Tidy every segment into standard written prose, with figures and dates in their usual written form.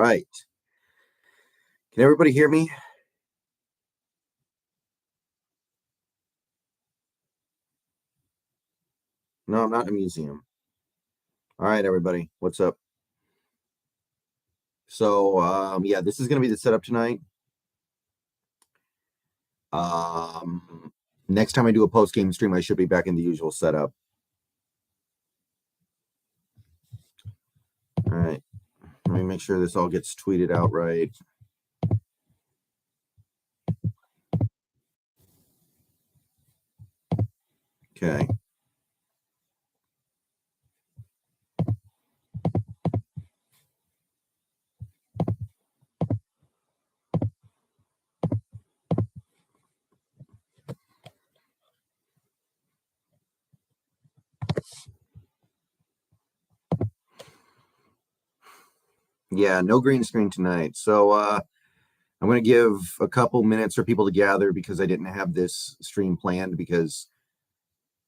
right. Can everybody hear me? No, I'm not in a museum. All right, everybody. What's up? So, yeah, this is going to be the setup tonight. Next time I do a post-game stream, I should be back in the usual setup. All right. Let me make sure this all gets tweeted out right. Okay. Yeah, no green screen tonight. So I'm going to give a couple minutes for people to gather because I didn't have this stream planned, because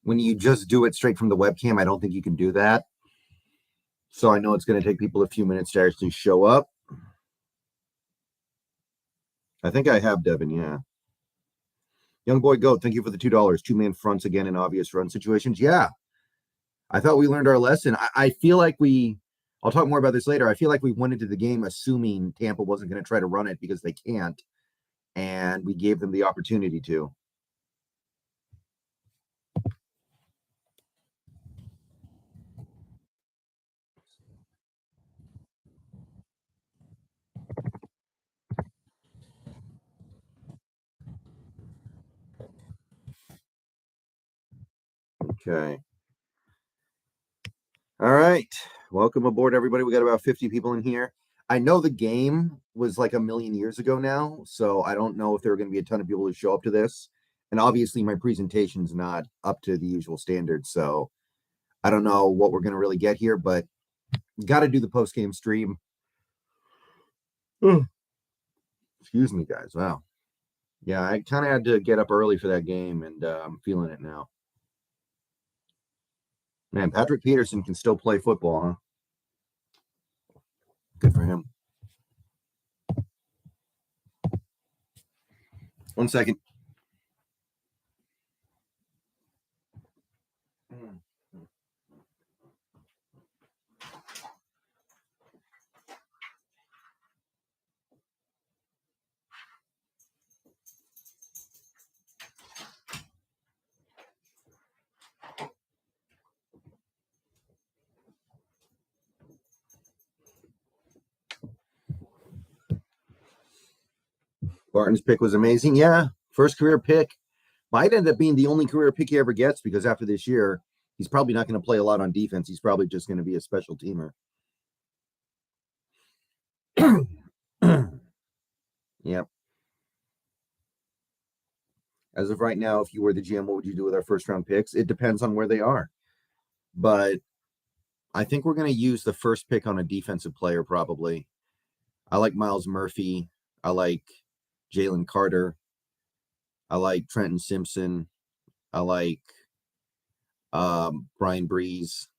when you just do it straight from the webcam, I don't think you can do that. So I know it's going to take people a few minutes to actually show up. I think I have Devin, yeah. Young Boy Goat, thank you for the $2. Two-man fronts again in obvious run situations. Yeah, I thought we learned our lesson. I feel like I'll talk more about this later. I feel like we went into the game assuming Tampa wasn't going to try to run it because they can't, and we gave them the opportunity to. Okay. All right. Welcome aboard, everybody. We got about 50 people in here. I know the game was like a million years ago now, so I don't know if there are going to be a ton of people who show up to this. And obviously, my presentation's not up to the usual standards, so I don't know what we're going to really get here, but got to do the post-game stream. Excuse me, guys. Wow. Yeah, I kind of had to get up early for that game, and I'm feeling it now. Man, Patrick Peterson can still play football, huh? Good for him. 1 second. Barton's pick was amazing. Yeah, first career pick. Might end up being the only career pick he ever gets, because after this year, he's probably not going to play a lot on defense. He's probably just going to be a special teamer. Yep. As of right now, if you were the GM, what would you do with our first round picks? It depends on where they are. But I think we're going to use the first pick on a defensive player, probably. I like Miles Murphy. I like Jalen Carter. I like Trenton Simpson. I like Brian Breeze.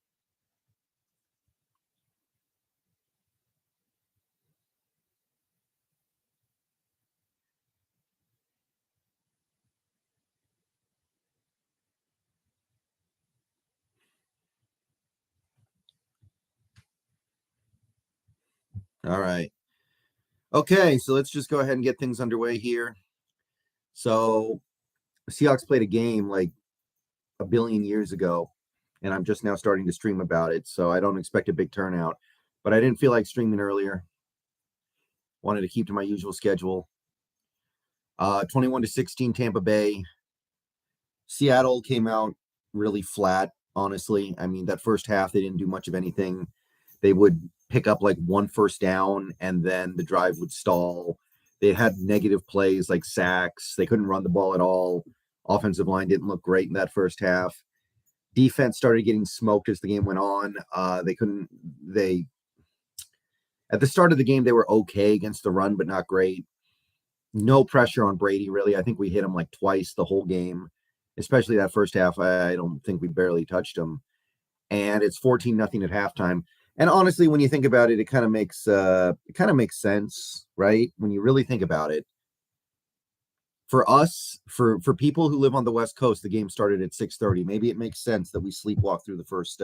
All right. Okay, so let's just go ahead and get things underway here. So Seahawks played a game like a billion years ago, and I'm just now starting to stream about it, so I don't expect a big turnout. But I didn't feel like streaming earlier. Wanted to keep to my usual schedule. 21-16 Tampa Bay. Seattle came out really flat, honestly. I mean, that first half, they didn't do much of anything. They would pick up like one first down, and then the drive would stall. They had negative plays like sacks. They couldn't run the ball at all. Offensive line didn't look great in that first half. Defense started getting smoked as the game went on. At the start of the game, they were okay against the run, but not great. No pressure on Brady, really. I think we hit him like twice the whole game, especially that first half. I don't think we barely touched him. And it's 14-0 at halftime. And honestly, when you think about it, it kind of makes sense, right? When you really think about it. For us, for people who live on the West Coast, the game started at 6:30. Maybe it makes sense that we sleepwalk through the first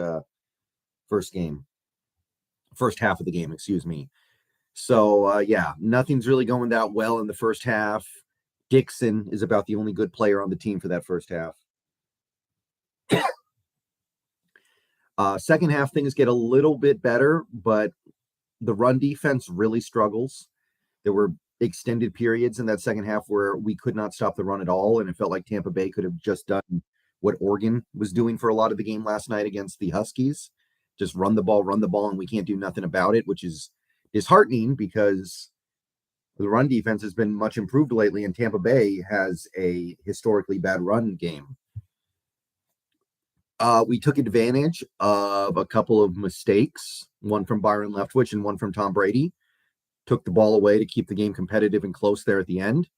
half of the game, excuse me. So yeah, nothing's really going that well in the first half. Dixon is about the only good player on the team for that first half. Second half, things get a little bit better, but the run defense really struggles. There were extended periods in that second half where we could not stop the run at all, and it felt like Tampa Bay could have just done what Oregon was doing for a lot of the game last night against the Huskies. Just run the ball, and we can't do nothing about it, which is disheartening because the run defense has been much improved lately, and Tampa Bay has a historically bad run game. We took advantage of a couple of mistakes, one from Byron Leftwich and one from Tom Brady. Took the ball away to keep the game competitive and close there at the end.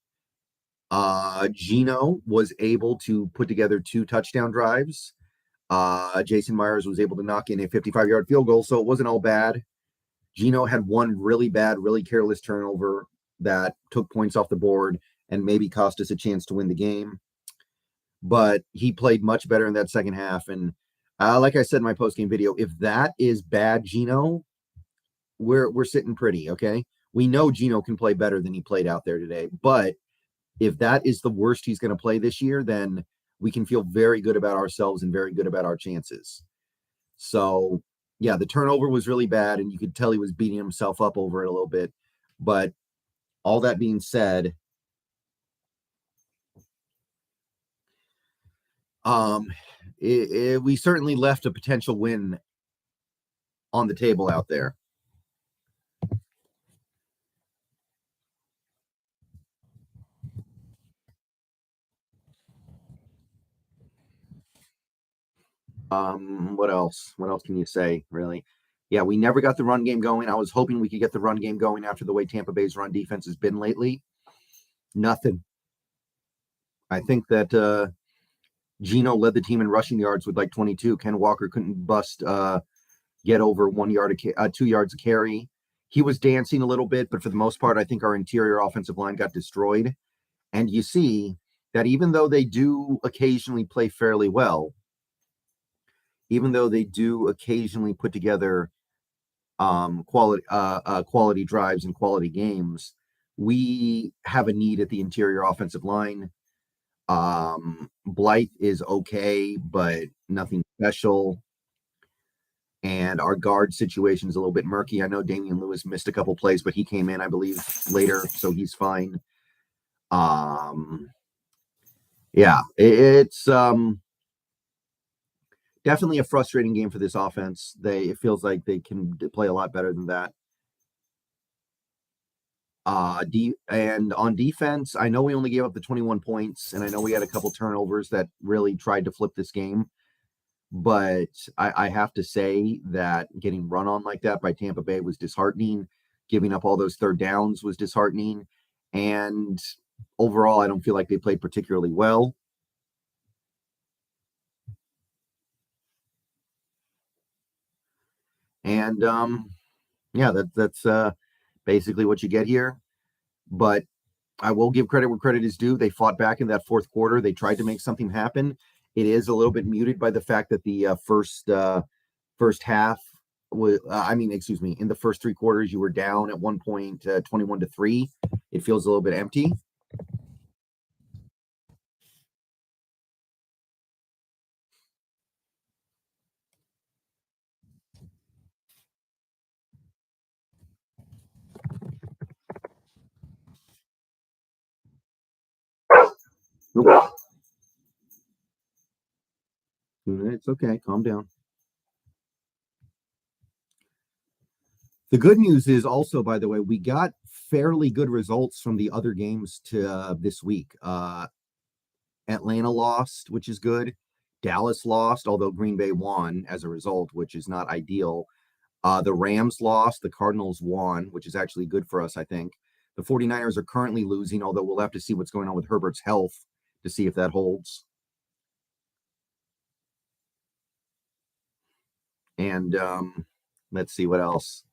Gino was able to put together 2 touchdown drives. Jason Myers was able to knock in a 55-yard field goal, so it wasn't all bad. Gino had one really bad, really careless turnover that took points off the board and maybe cost us a chance to win the game. But he played much better in that second half. And like I said in my post-game video, if that is bad Gino, we're sitting pretty, okay? We know Gino can play better than he played out there today. But if that is the worst he's going to play this year, then we can feel very good about ourselves and very good about our chances. So, yeah, the turnover was really bad, and you could tell he was beating himself up over it a little bit. But all that being said, we certainly left a potential win on the table out there. What else? What else can you say, really? Yeah, we never got the run game going. I was hoping we could get the run game going after the way Tampa Bay's run defense has been lately. Nothing. I think that Gino led the team in rushing yards with like 22. Ken Walker couldn't get over 1 yard, 2 yards a carry. He was dancing a little bit, but for the most part, I think our interior offensive line got destroyed. And you see that even though they do occasionally play fairly well, even though they do occasionally put together quality drives and quality games, we have a need at the interior offensive line. Blythe is okay, but nothing special. And our guard situation is a little bit murky. I know Damian Lewis missed a couple plays, but he came in, I believe, later, so he's fine. Yeah, it's definitely a frustrating game for this offense. It feels like they can play a lot better than that. And on defense, I know we only gave up the 21 points, and I know we had a couple turnovers that really tried to flip this game. But I have to say that getting run on like that by Tampa Bay was disheartening. Giving up all those third downs was disheartening. And overall, I don't feel like they played particularly well. And yeah, that's basically what you get here. But I will give credit where credit is due. They fought back in that fourth quarter. They tried to make something happen. It is a little bit muted by the fact that the first half was, in the first 3 quarters, you were down at one point 21-3. It feels a little bit empty. It's okay. Calm down. The good news is also, by the way, we got fairly good results from the other games to this week. Atlanta lost, which is good. Dallas lost, although Green Bay won as a result, which is not ideal. The Rams lost. The Cardinals won, which is actually good for us, I think. The 49ers are currently losing, although we'll have to see what's going on with Herbert's health to see if that holds. And Let's see what else.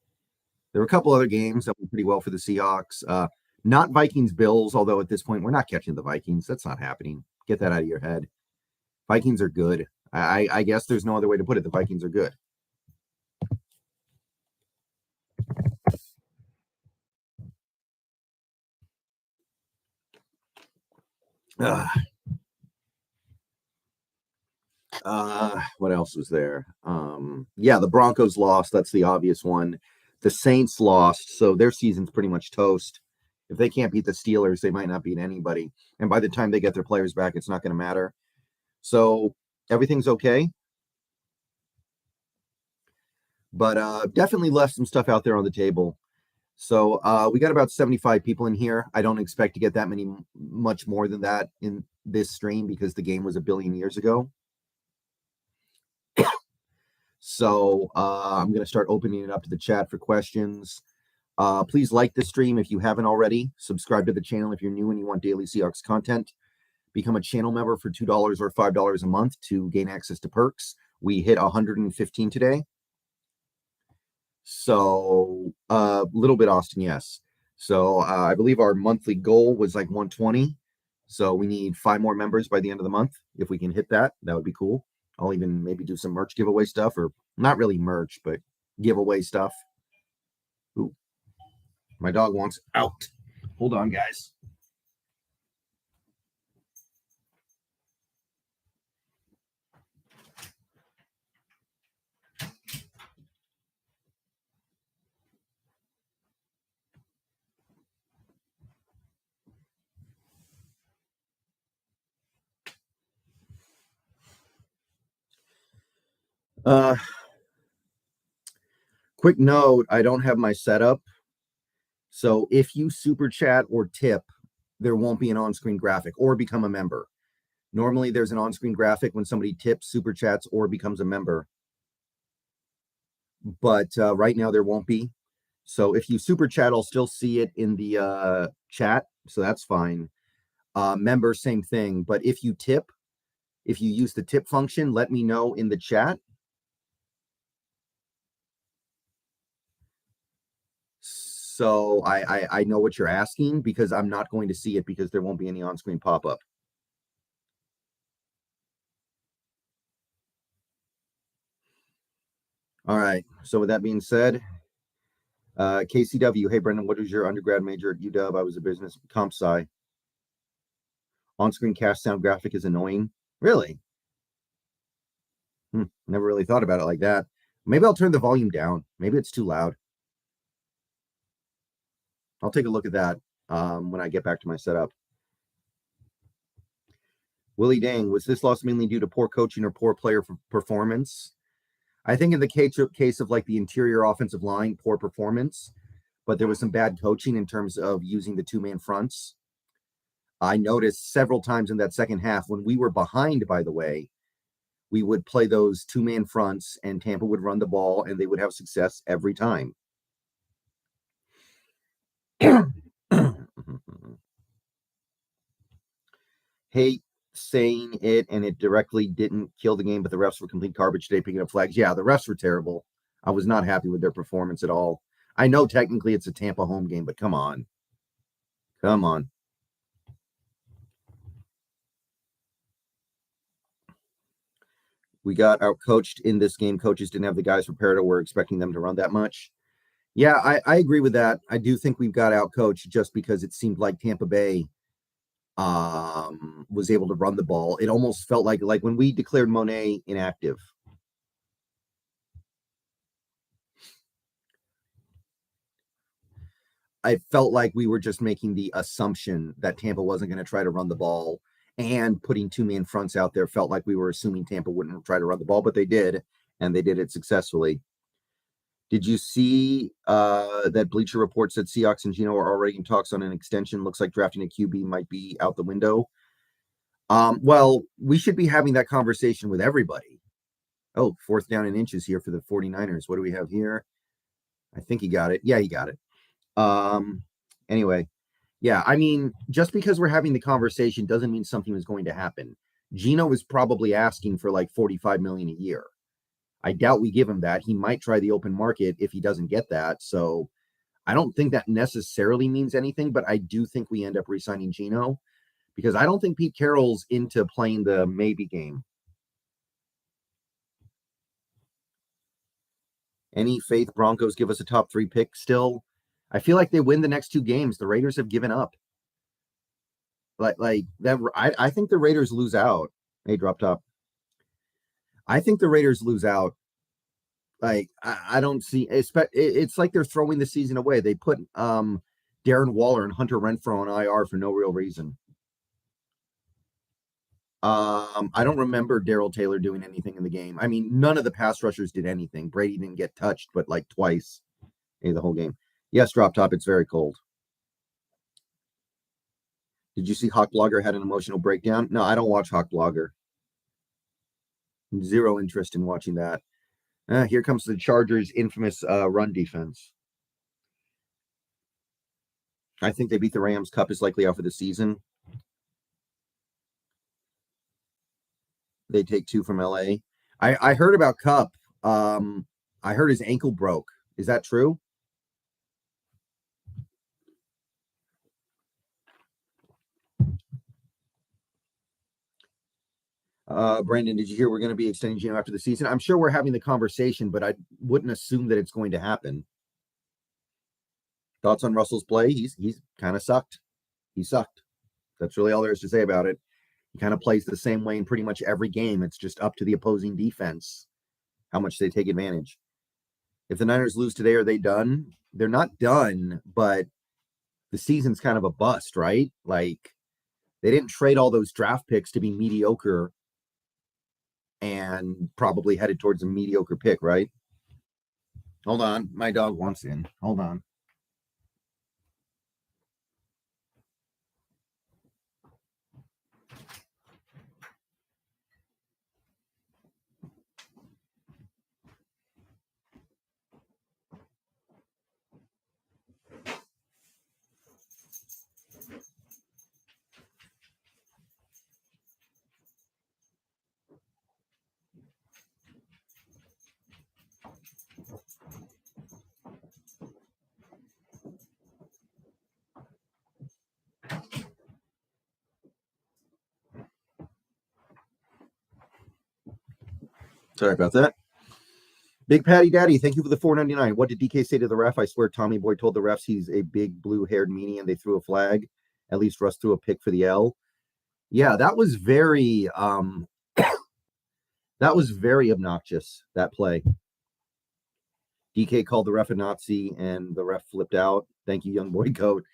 There were a couple other games that went pretty well for the Seahawks. Not Vikings Bills, although at this point we're not catching the Vikings. That's not happening. Get that out of your head. Vikings are good. I guess there's no other way to put it. The Vikings are good. What else was there? Yeah, the Broncos lost. That's the obvious one. The Saints lost, so their season's pretty much toast. If they can't beat the Steelers, they might not beat anybody. And by the time they get their players back, it's not going to matter. So everything's okay. But definitely left some stuff out there on the table. So we got about 75 people in here. I don't expect to get that much more than that in this stream because the game was a billion years ago. So I'm going to start opening it up to the chat for questions. Please like the stream if you haven't already. Subscribe to the channel if you're new and you want daily Seahawks content. Become a channel member for $2 or $5 a month to gain access to perks. We hit 115 today. So a little bit, Austin, yes. So I believe our monthly goal was like 120. So we need 5 more members by the end of the month. If we can hit that, that would be cool. I'll even maybe do some merch giveaway stuff, or not really merch, but giveaway stuff. Ooh, my dog wants out. Hold on, guys. Quick note, I don't have my setup. So if you super chat or tip, there won't be an on-screen graphic or become a member. Normally there's an on-screen graphic when somebody tips, super chats, or becomes a member. But right now there won't be. So if you super chat, I'll still see it in the chat. So that's fine. Member, same thing. But if you tip, if you use the tip function, let me know in the chat. So I know what you're asking because I'm not going to see it because there won't be any on-screen pop-up. All right. So with that being said, KCW, hey Brendan, what was your undergrad major at UW? I was a business comp sci. On-screen cast sound graphic is annoying. Really? Never really thought about it like that. Maybe I'll turn the volume down. Maybe it's too loud. I'll take a look at that when I get back to my setup. Willie Dang, was this loss mainly due to poor coaching or poor player performance? I think in the case of like the interior offensive line, poor performance, but there was some bad coaching in terms of using the two-man fronts. I noticed several times in that second half when we were behind, by the way, we would play those two-man fronts and Tampa would run the ball and they would have success every time. Hate saying it, and it directly didn't kill the game, but the refs were complete garbage today picking up flags. Yeah, the refs were terrible. I was not happy with their performance at all. I know technically it's a Tampa home game, but come on. Come on. We got out-coached in this game. Coaches didn't have the guys prepared, or we're expecting them to run that much. Yeah, I agree with that. I do think we've got out-coached just because it seemed like Tampa Bay was able to run the ball. It almost felt like when we declared Monet inactive. I felt like we were just making the assumption that Tampa wasn't going to try to run the ball, and putting two-man fronts out there felt like we were assuming Tampa wouldn't try to run the ball, but they did, and they did it successfully. Did you see that Bleacher Report said Seahawks and Gino are already in talks on an extension? Looks like drafting a QB might be out the window. Well, we should be having that conversation with everybody. Oh, 4th down and inches here for the 49ers. What do we have here? I think he got it. Yeah, he got it. Anyway, yeah, I mean, just because we're having the conversation doesn't mean something is going to happen. Gino is probably asking for like $45 million a year. I doubt we give him that. He might try the open market if he doesn't get that. So I don't think that necessarily means anything, but I do think we end up re-signing Gino because I don't think Pete Carroll's into playing the maybe game. Any faith Broncos give us a top 3 pick still? I feel like they win the next 2 games. The Raiders have given up. Like that. I think the Raiders lose out. Hey, drop top. I think the Raiders lose out. Like I don't see. It's like they're throwing the season away. They put Darren Waller and Hunter Renfrow on IR for no real reason. I don't remember Darrell Taylor doing anything in the game. I mean, none of the pass rushers did anything. Brady didn't get touched, but like twice in the whole game. Yes, drop top. It's very cold. Did you see Hawk Blogger had an emotional breakdown? No, I don't watch Hawk Blogger. Zero interest in watching that. Here comes the Chargers' infamous run defense. I think they beat the Rams. Cup is likely out for the season. They take 2 from LA. I heard about Cup. I heard his ankle broke. Is that true? Brandon, did you hear we're going to be extending Gino after the season? I'm sure we're having the conversation, but I wouldn't assume that it's going to happen. Thoughts on Russell's play? He's kind of sucked. He sucked. That's really all there is to say about it. He kind of plays the same way in pretty much every game. It's just up to the opposing defense how much they take advantage. If the Niners lose today, are they done? They're not done, but the season's kind of a bust, right? Like they didn't trade all those draft picks to be mediocre and probably headed towards a mediocre pick, right? Hold on. My dog wants in. Hold on. Sorry about that. Big Patty Daddy, thank you for the $4.99. What did DK say to the ref? I swear Tommy Boy told the refs he's a big blue-haired meanie and they threw a flag. At least Russ threw a pick for the L. Yeah, that was very obnoxious, that play. DK called the ref a Nazi and the ref flipped out. Thank you, young boy goat.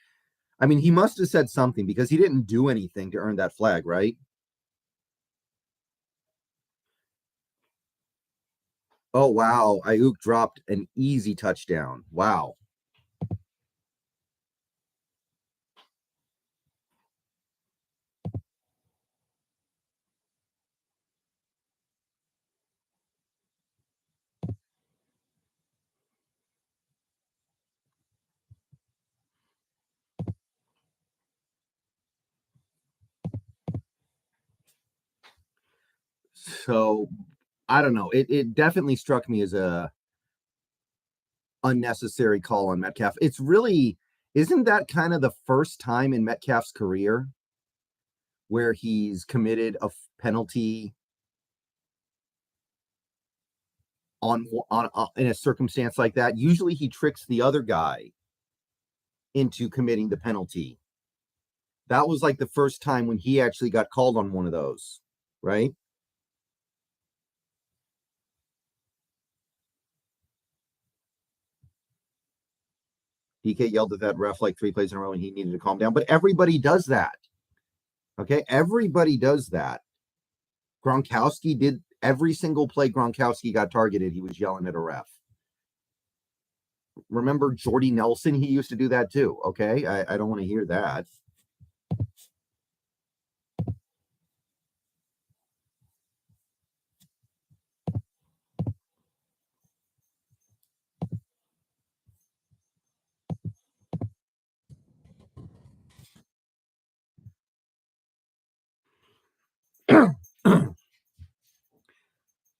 I mean, he must have said something because he didn't do anything to earn that flag, right? Oh, wow. Ayuk dropped an easy touchdown. Wow. So, I don't know. It definitely struck me as a unnecessary call on Metcalf. It's really, isn't that kind of the first time in Metcalf's career where he's committed a penalty on in a circumstance like that? Usually he tricks the other guy into committing the penalty. That was like the first time when he actually got called on one of those, right? DK yelled at that ref like 3 plays in a row and he needed to calm down. But everybody does that. Okay. Everybody does that. Gronkowski did every single play Gronkowski got targeted. He was yelling at a ref. Remember Jordy Nelson? He used to do that too. Okay. I don't want to hear that.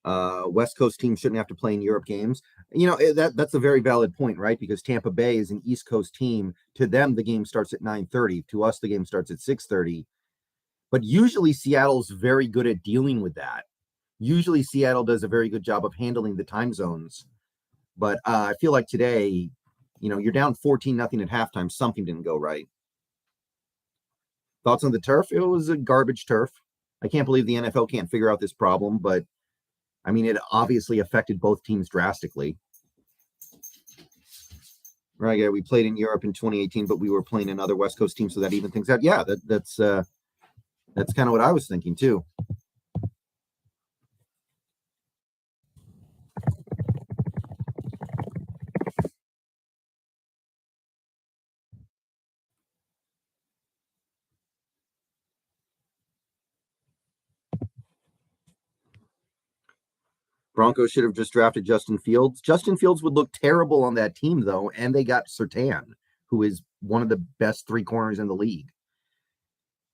West Coast teams shouldn't have to play in Europe games. That's a very valid point, right? Because Tampa Bay is an East Coast team. To them, the game starts at 9:30. To us, the game starts at 6:30. But usually Seattle's very good at dealing with that. Usually Seattle does a very good job of handling the time zones. But I feel like today, you're down 14-0 at halftime. Something didn't go right. Thoughts on the turf? It was a garbage turf. I can't believe the NFL can't figure out this problem, but I mean, it obviously affected both teams drastically. Right, yeah, we played in Europe in 2018, but we were playing another West Coast team, so that even things out. Yeah, that's kind of what I was thinking too. Broncos should have just drafted Justin Fields. Justin Fields would look terrible on that team, though, and they got Surtain, who is one of the best three corners in the league.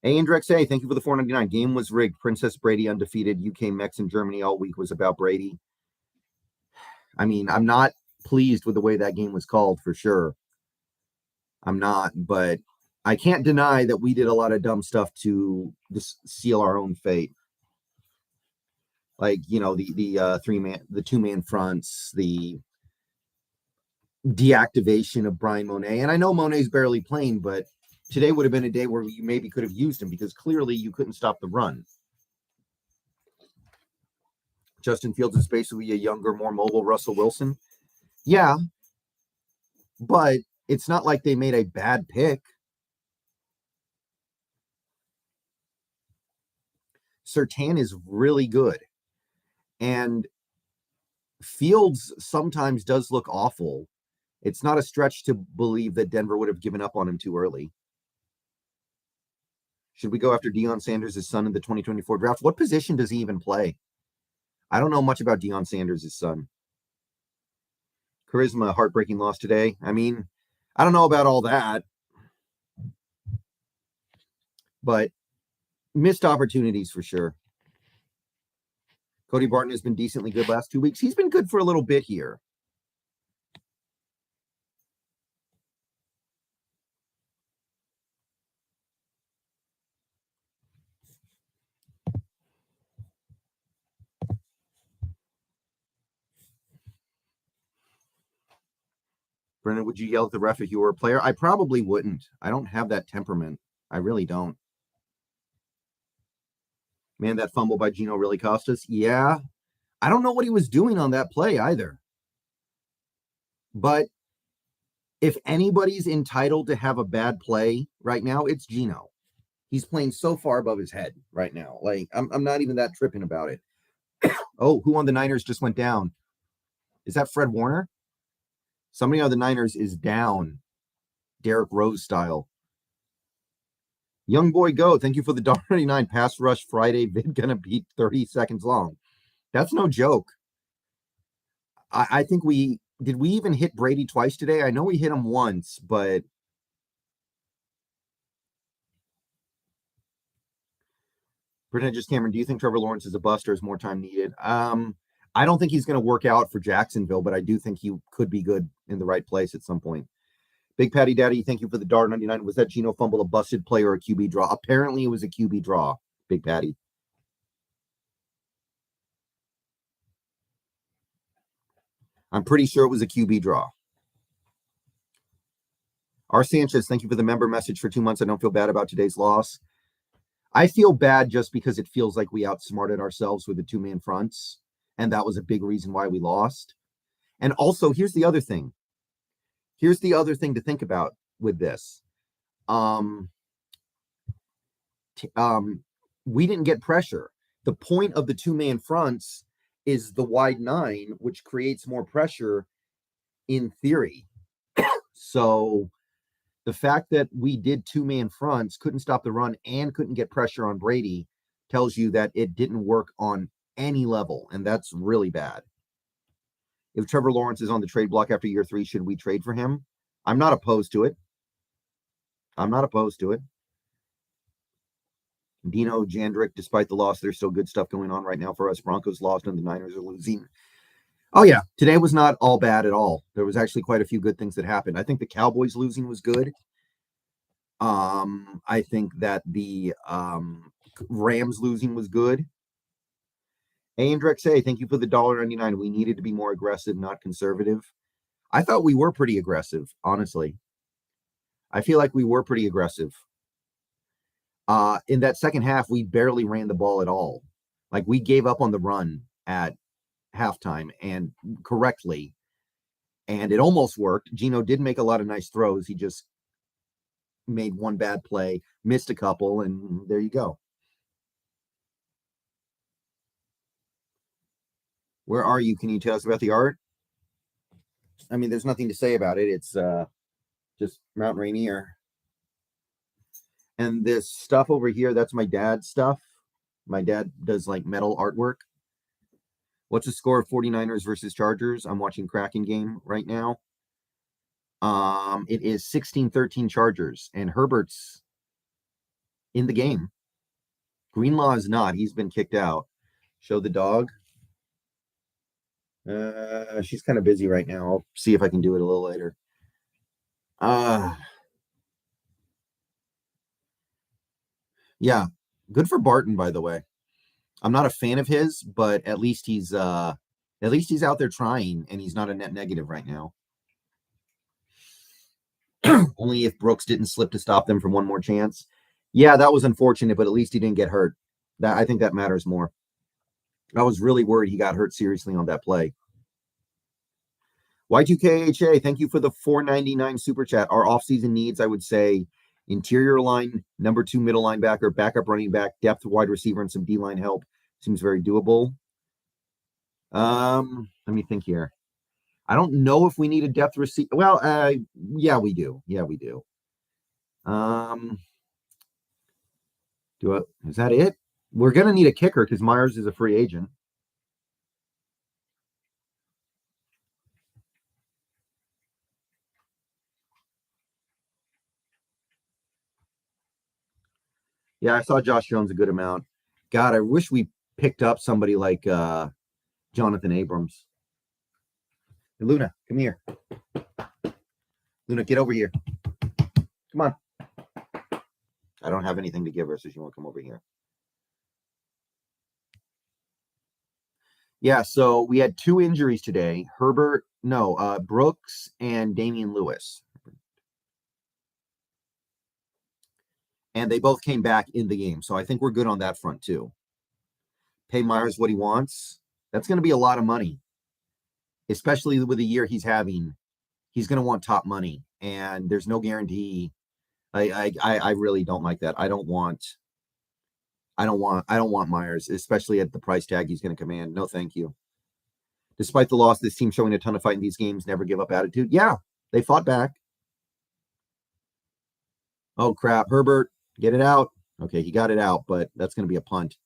Andrex A, thank you for the $4.99. Game was rigged. Princess Brady undefeated. UK, Mex, and Germany all week was about Brady. I mean, I'm not pleased with the way that game was called, for sure. I'm not, but I can't deny that we did a lot of dumb stuff to just seal our own fate. Like, the two-man fronts, the deactivation of Brian Monet. And I know Monet's barely playing, but today would have been a day where you maybe could have used him because clearly you couldn't stop the run. Justin Fields is basically a younger, more mobile Russell Wilson. Yeah, but it's not like they made a bad pick. Surtain is really good. And Fields sometimes does look awful. It's not a stretch to believe that Denver would have given up on him too early. Should we go after Deion Sanders' son in the 2024 draft? What position does he even play? I don't know much about Deion Sanders' son. Charisma, heartbreaking loss today. I mean, I don't know about all that. But missed opportunities for sure. Cody Barton has been decently good last 2 weeks. He's been good for a little bit here. Brennan, would you yell at the ref if you were a player? I probably wouldn't. I don't have that temperament. I really don't. Man, that fumble by Gino really cost us. Yeah. I don't know what he was doing on that play either. But if anybody's entitled to have a bad play right now, it's Gino. He's playing so far above his head right now. Like, I'm not even that tripping about it. Oh, who on the Niners just went down? Is that Fred Warner? Somebody on the Niners is down. Derrick Rose style. Young boy go. Thank you for the $1.99 pass rush Friday. Vid gonna be 30 seconds long. That's no joke. I think did we even hit Brady twice today? I know we hit him once, but PretentiousCameron, do you think Trevor Lawrence is a bust or is more time needed? I don't think he's going to work out for Jacksonville, but I do think he could be good in the right place at some point. Big Patty Daddy, thank you for the $1.99. Was that Gino fumble a busted play or a QB draw? Apparently it was a QB draw, Big Patty. I'm pretty sure it was a QB draw. R. Sanchez, thank you for the member message for 2 months. I don't feel bad about today's loss. I feel bad just because it feels like we outsmarted ourselves with the two-man fronts, and that was a big reason why we lost. And also, here's the other thing. Here's the other thing to think about with this. We didn't get pressure. The point of the two-man fronts is the wide nine, which creates more pressure in theory. So the fact that we did two-man fronts, couldn't stop the run, and couldn't get pressure on Brady tells you that it didn't work on any level, and that's really bad. If Trevor Lawrence is on the trade block after year 3, should we trade for him? I'm not opposed to it. Dino Jandrick, despite the loss, there's still good stuff going on right now for us. Broncos lost and the Niners are losing. Oh, yeah. Today was not all bad at all. There was actually quite a few good things that happened. I think the Cowboys losing was good. I think that the Rams losing was good. Andrex say, thank you for the $1.99. We needed to be more aggressive, not conservative. I thought we were pretty aggressive, honestly. I feel like we were pretty aggressive. In that second half, we barely ran the ball at all. Like, we gave up on the run at halftime, and correctly, and it almost worked. Gino did make a lot of nice throws. He just made one bad play, missed a couple, and there you go. Where are you? Can you tell us about the art? I mean, there's nothing to say about it. It's just Mount Rainier. And this stuff over here, that's my dad's stuff. My dad does like metal artwork. What's the score of 49ers versus Chargers? I'm watching Kraken game right now. It is 16-13 Chargers, and Herbert's in the game. Greenlaw is not. He's been kicked out. Show the dog. She's kind of busy right now. I'll see if I can do it a little later. Yeah, good for Barton, by the way. I'm not a fan of his, but at least he's out there trying, and he's not a net negative right now. Only if Brooks didn't slip to stop them from one more chance. Yeah, that was unfortunate, but at least he didn't get hurt. I think that matters more. I was really worried he got hurt seriously on that play. Y2KHA, thank you for the $4.99 super chat. Our offseason needs, I would say, interior line, number 2 middle linebacker, backup running back, depth wide receiver, and some D-line help. Seems very doable. Let me think here. I don't know if we need a depth receiver. Well, yeah, we do. Yeah, we do. Is that it? We're going to need a kicker because Myers is a free agent. Yeah, I saw Josh Jones a good amount. God, I wish we picked up somebody like Jonathan Abrams. Hey, Luna, come here. Luna, get over here. Come on. I don't have anything to give her, so she won't come over here. Yeah, so we had 2 injuries today. Brooks and Damian Lewis. And they both came back in the game. So I think we're good on that front too. Pay Myers what he wants. That's going to be a lot of money, especially with the year he's having. He's going to want top money, and there's no guarantee. I really don't like that. I don't want Myers, especially at the price tag he's going to command. No, thank you. Despite the loss, this team showing a ton of fight in these games, never give up attitude. Yeah, they fought back. Oh, crap. Herbert, get it out. Okay, he got it out, but that's going to be a punt.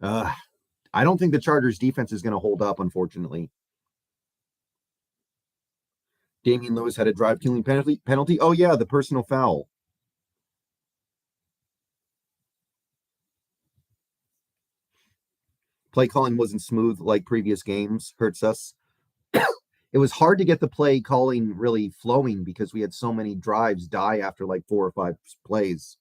I don't think the Chargers defense is going to hold up, unfortunately. Damian Lewis had a drive-killing penalty. Oh, yeah, the personal foul. Play calling wasn't smooth like previous games. Hurts us. It was hard to get the play calling really flowing because we had so many drives die after like 4 or 5 plays.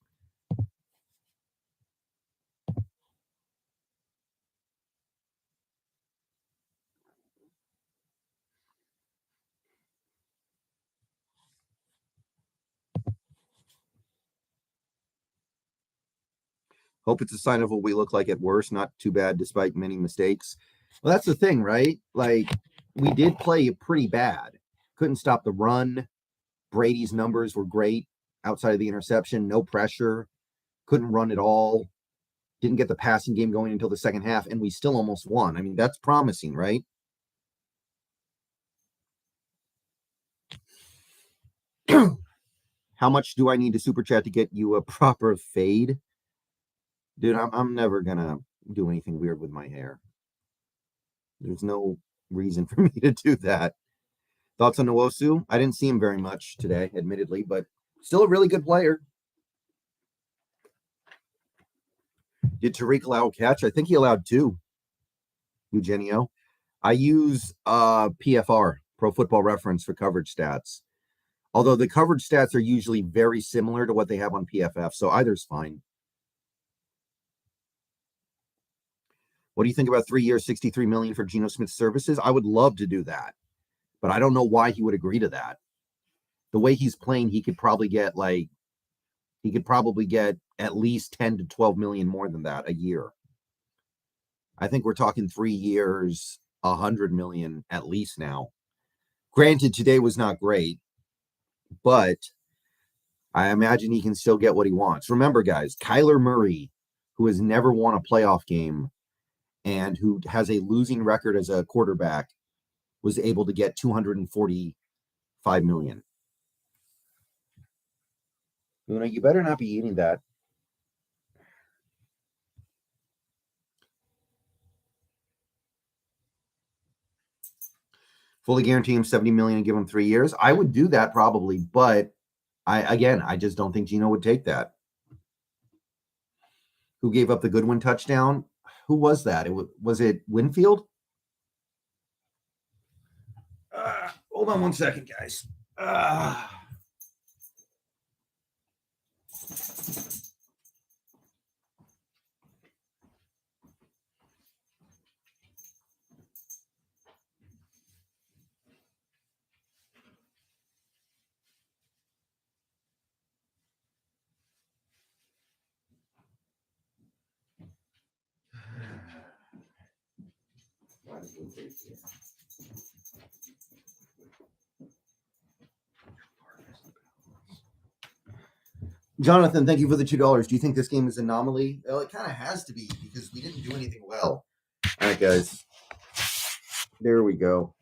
Hope it's a sign of what we look like at worst. Not too bad despite many mistakes. Well, that's the thing, right? Like, we did play pretty bad. Couldn't stop the run. Brady's numbers were great outside of the interception. No pressure. Couldn't run at all. Didn't get the passing game going until the second half, and we still almost won. I mean, that's promising, right? How much do I need to super chat to get you a proper fade? Dude, I'm never going to do anything weird with my hair. There's no reason for me to do that. Thoughts on Nwosu? I didn't see him very much today, admittedly, but still a really good player. Did Tariq allow a catch? I think he allowed 2. Eugenio. I use PFR, Pro Football Reference, for coverage stats. Although the coverage stats are usually very similar to what they have on PFF, so either's fine. What do you think about 3 years, $63 million for Geno Smith's services? I would love to do that, but I don't know why he would agree to that. The way he's playing, he could probably get at least 10 to 12 million more than that a year. I think we're talking 3 years, 100 million at least now. Granted, today was not great, but I imagine he can still get what he wants. Remember, guys, Kyler Murray, who has never won a playoff game and who has a losing record as a quarterback, was able to get 245 million. You better not be eating that. Fully guarantee him 70 million and give him 3 years. I would do that probably, but I just don't think Geno would take that. Who gave up the Goodwin touchdown? Who was that? Was it Winfield? Hold on one second, guys. Jonathan, thank you for the $2. Do you think this game is an anomaly? Well, it kind of has to be because we didn't do anything well. All right, guys. There we go.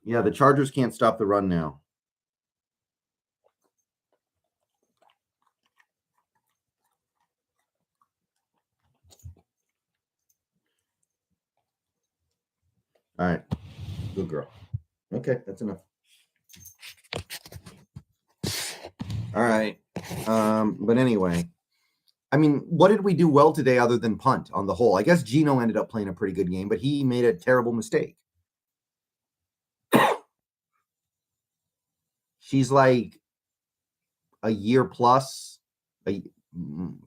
Yeah, the Chargers can't stop the run now. All right. Good girl. Okay, that's enough. All right. But anyway, I mean, what did we do well today other than punt on the whole? I guess Geno ended up playing a pretty good game, but he made a terrible mistake. She's like a year plus,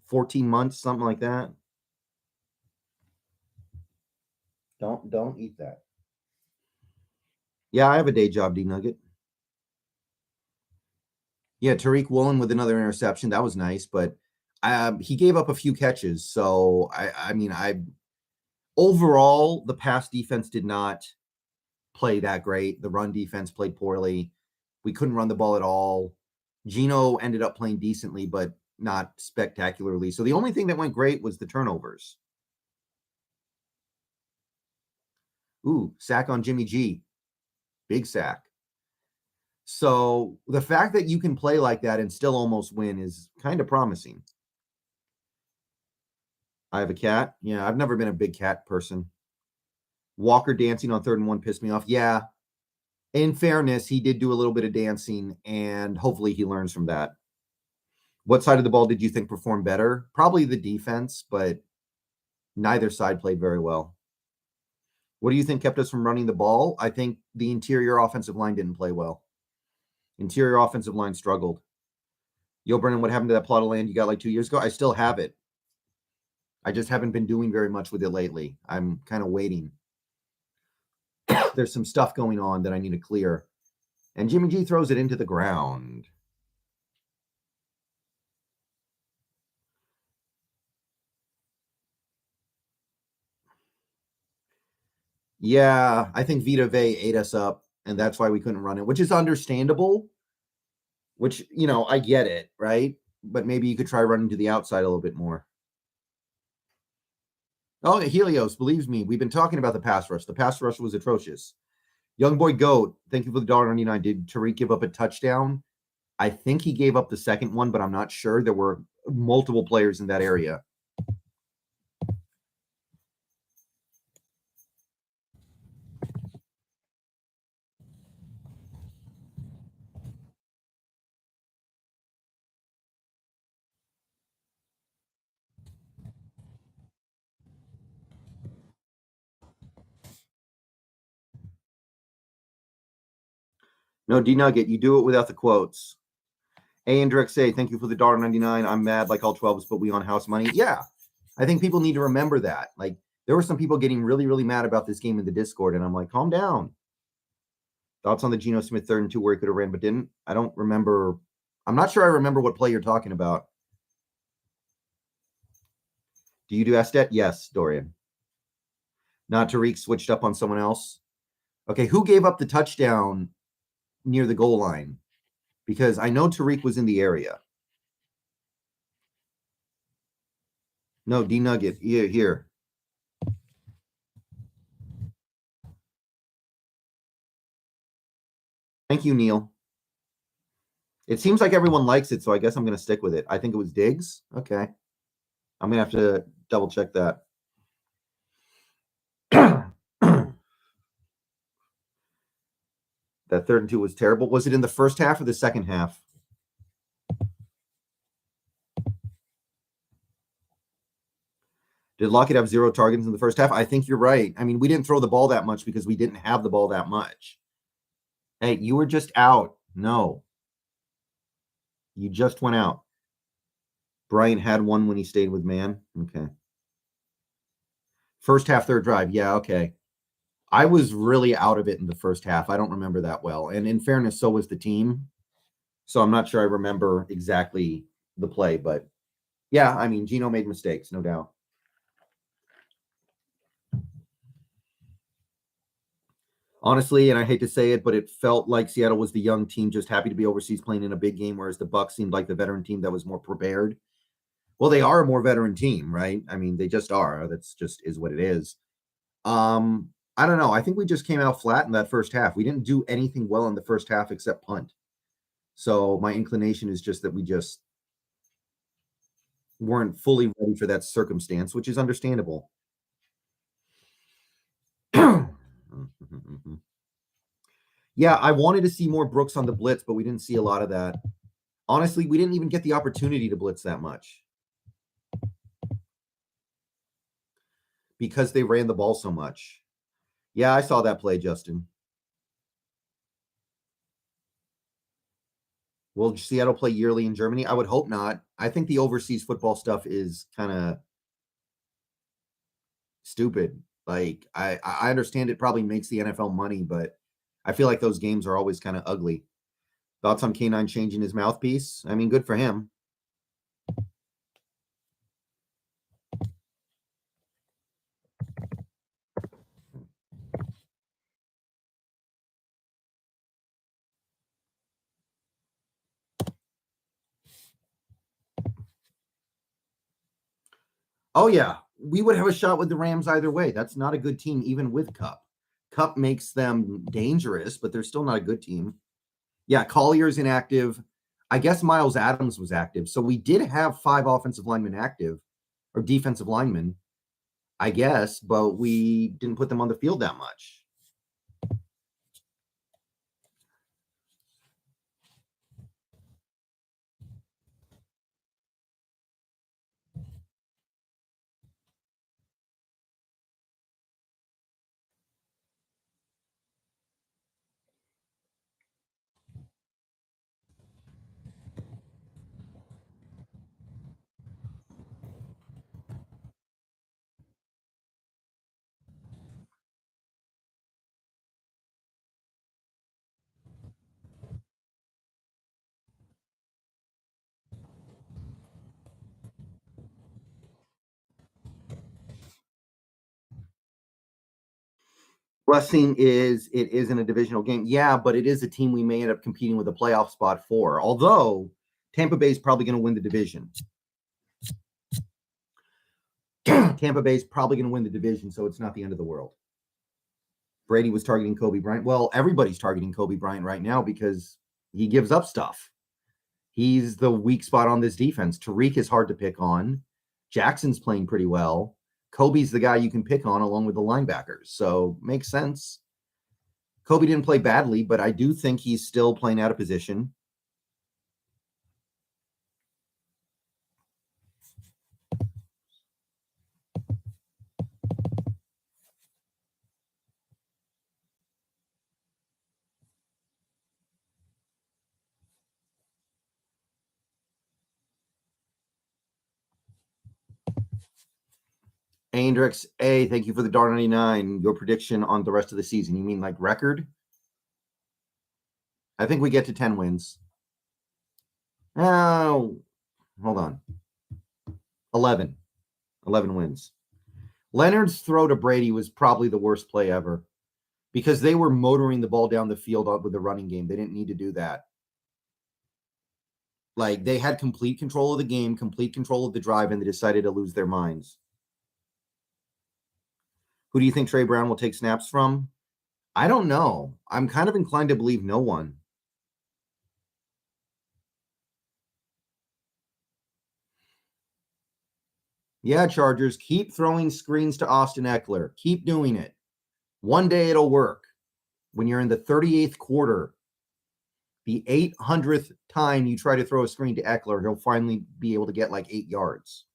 14 months, something like that. Don't eat that. Yeah, I have a day job, D Nugget. Yeah, Tariq Woolen with another interception. That was nice, but he gave up a few catches. So I mean, overall, the pass defense did not play that great. The run defense played poorly. We couldn't run the ball at all. Geno ended up playing decently, but not spectacularly. So the only thing that went great was the turnovers. Ooh, sack on Jimmy G. Big sack. So the fact that you can play like that and still almost win is kind of promising. I have a cat. Yeah, I've never been a big cat person. Walker dancing on 3rd and 1 pissed me off. Yeah. In fairness, he did do a little bit of dancing, and hopefully he learns from that. What side of the ball did you think performed better? Probably the defense, but neither side played very well. What do you think kept us from running the ball? I think the interior offensive line didn't play well. Interior offensive line struggled. Yo, Brennan, what happened to that plot of land you got like 2 years ago? I still have it. I just haven't been doing very much with it lately. I'm kind of waiting. There's some stuff going on that I need to clear. And Jimmy G throws it into the ground. Yeah, I think Vita Vey ate us up, and that's why we couldn't run it, which is understandable. Which, I get it, right? But maybe you could try running to the outside a little bit more. Oh, Helios, believes me, we've been talking about the pass rush. The pass rush was atrocious. Young Boy Goat, thank you for the $1.99. Did Tariq give up a touchdown? I think he gave up the second one, but I'm not sure. There were multiple players in that area. No, D-Nugget, you do it without the quotes. A and Direct say, thank you for the $1.99. I'm mad like all 12s, but we on house money. Yeah, I think people need to remember that. Like, there were some people getting really, really mad about this game in the Discord, and I'm like, calm down. Thoughts on the Geno Smith 3rd and 2 where he could have ran but didn't? I don't remember. I'm not sure I remember what play you're talking about. Do you do Estet? Yes, Dorian. Not Tariq switched up on someone else. Okay, who gave up the touchdown near the goal line? Because I know Tariq was in the area. No, D Nugget. Here. Thank you, Neil. It seems like everyone likes it, so I guess I'm going to stick with it. I think it was Diggs. Okay. I'm going to have to double check that. That 3rd and 2 was terrible. Was it in the first half or the second half? Did Lockett have 0 targets in the first half? I think you're right. I mean, we didn't throw the ball that much because we didn't have the ball that much. Hey, you were just out. No. You just went out. Bryant had one when he stayed with man. Okay. First half, 3rd drive. Yeah, okay. I was really out of it in the first half. I don't remember that well. And in fairness, so was the team. So I'm not sure I remember exactly the play, but yeah, I mean, Geno made mistakes, no doubt. Honestly, and I hate to say it, but it felt like Seattle was the young team just happy to be overseas playing in a big game, whereas the Bucs seemed like the veteran team that was more prepared. Well, they are a more veteran team, right? I mean, they just are. That's just is what it is. I don't know. I think we just came out flat in that first half. We didn't do anything well in the first half except punt. So my inclination is just that we just weren't fully ready for that circumstance, which is understandable. Yeah, I wanted to see more Brooks on the blitz, but we didn't see a lot of that. Honestly, we didn't even get the opportunity to blitz that much because they ran the ball so much. Yeah, I saw that play, Justin. Will Seattle play yearly in Germany? I would hope not. I think the overseas football stuff is kind of stupid. Like, I understand it probably makes the NFL money, but I feel like those games are always kind of ugly. Thoughts on K9 changing his mouthpiece? I mean, good for him. Oh, yeah. We would have a shot with the Rams either way. That's not a good team, even with Cup. Cup makes them dangerous, but they're still not a good team. Yeah, Collier's inactive. I guess Miles Adams was active. So we did have 5 offensive linemen active, or defensive linemen, I guess, but we didn't put them on the field that much. Blessing is it isn't a divisional game. Yeah, but it is a team we may end up competing with a playoff spot for. Although Tampa Bay is probably going to win the division. Tampa Bay is probably going to win the division, so it's not the end of the world. Brady was targeting Kobe Bryant. Well, everybody's targeting Kobe Bryant right now because he gives up stuff. He's the weak spot on this defense. Tariq is hard to pick on. Jackson's playing pretty well. Kobe's the guy you can pick on along with the linebackers. So makes sense. Kobe didn't play badly, but I do think he's still playing out of position. Andrix A, thank you for the $1.99. Your prediction on the rest of the season. You mean like record? I think we get to 10 wins. Oh, hold on. 11. 11 wins. Leonard's throw to Brady was probably the worst play ever because they were motoring the ball down the field with the running game. They didn't need to do that. Like, they had complete control of the game, complete control of the drive, and they decided to lose their minds. Who do you think Trey Brown will take snaps from? I don't know. I'm kind of inclined to believe no one. Yeah, Chargers, keep throwing screens to Austin Eckler. Keep doing it. One day it'll work. When you're in the 38th quarter, the 800th time you try to throw a screen to Eckler, he'll finally be able to get like 8 yards.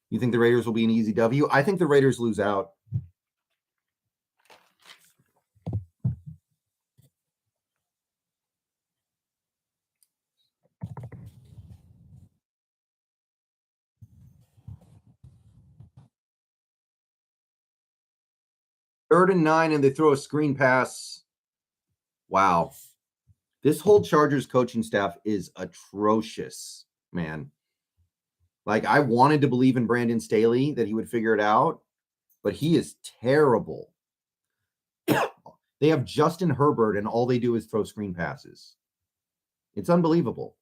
You think the Raiders will be an easy W? I think the Raiders lose out. Third and 9, and they throw a screen pass. Wow. This whole Chargers coaching staff is atrocious, man. Like, I wanted to believe in Brandon Staley that he would figure it out, but he is terrible. They have Justin Herbert, and all they do is throw screen passes. It's unbelievable.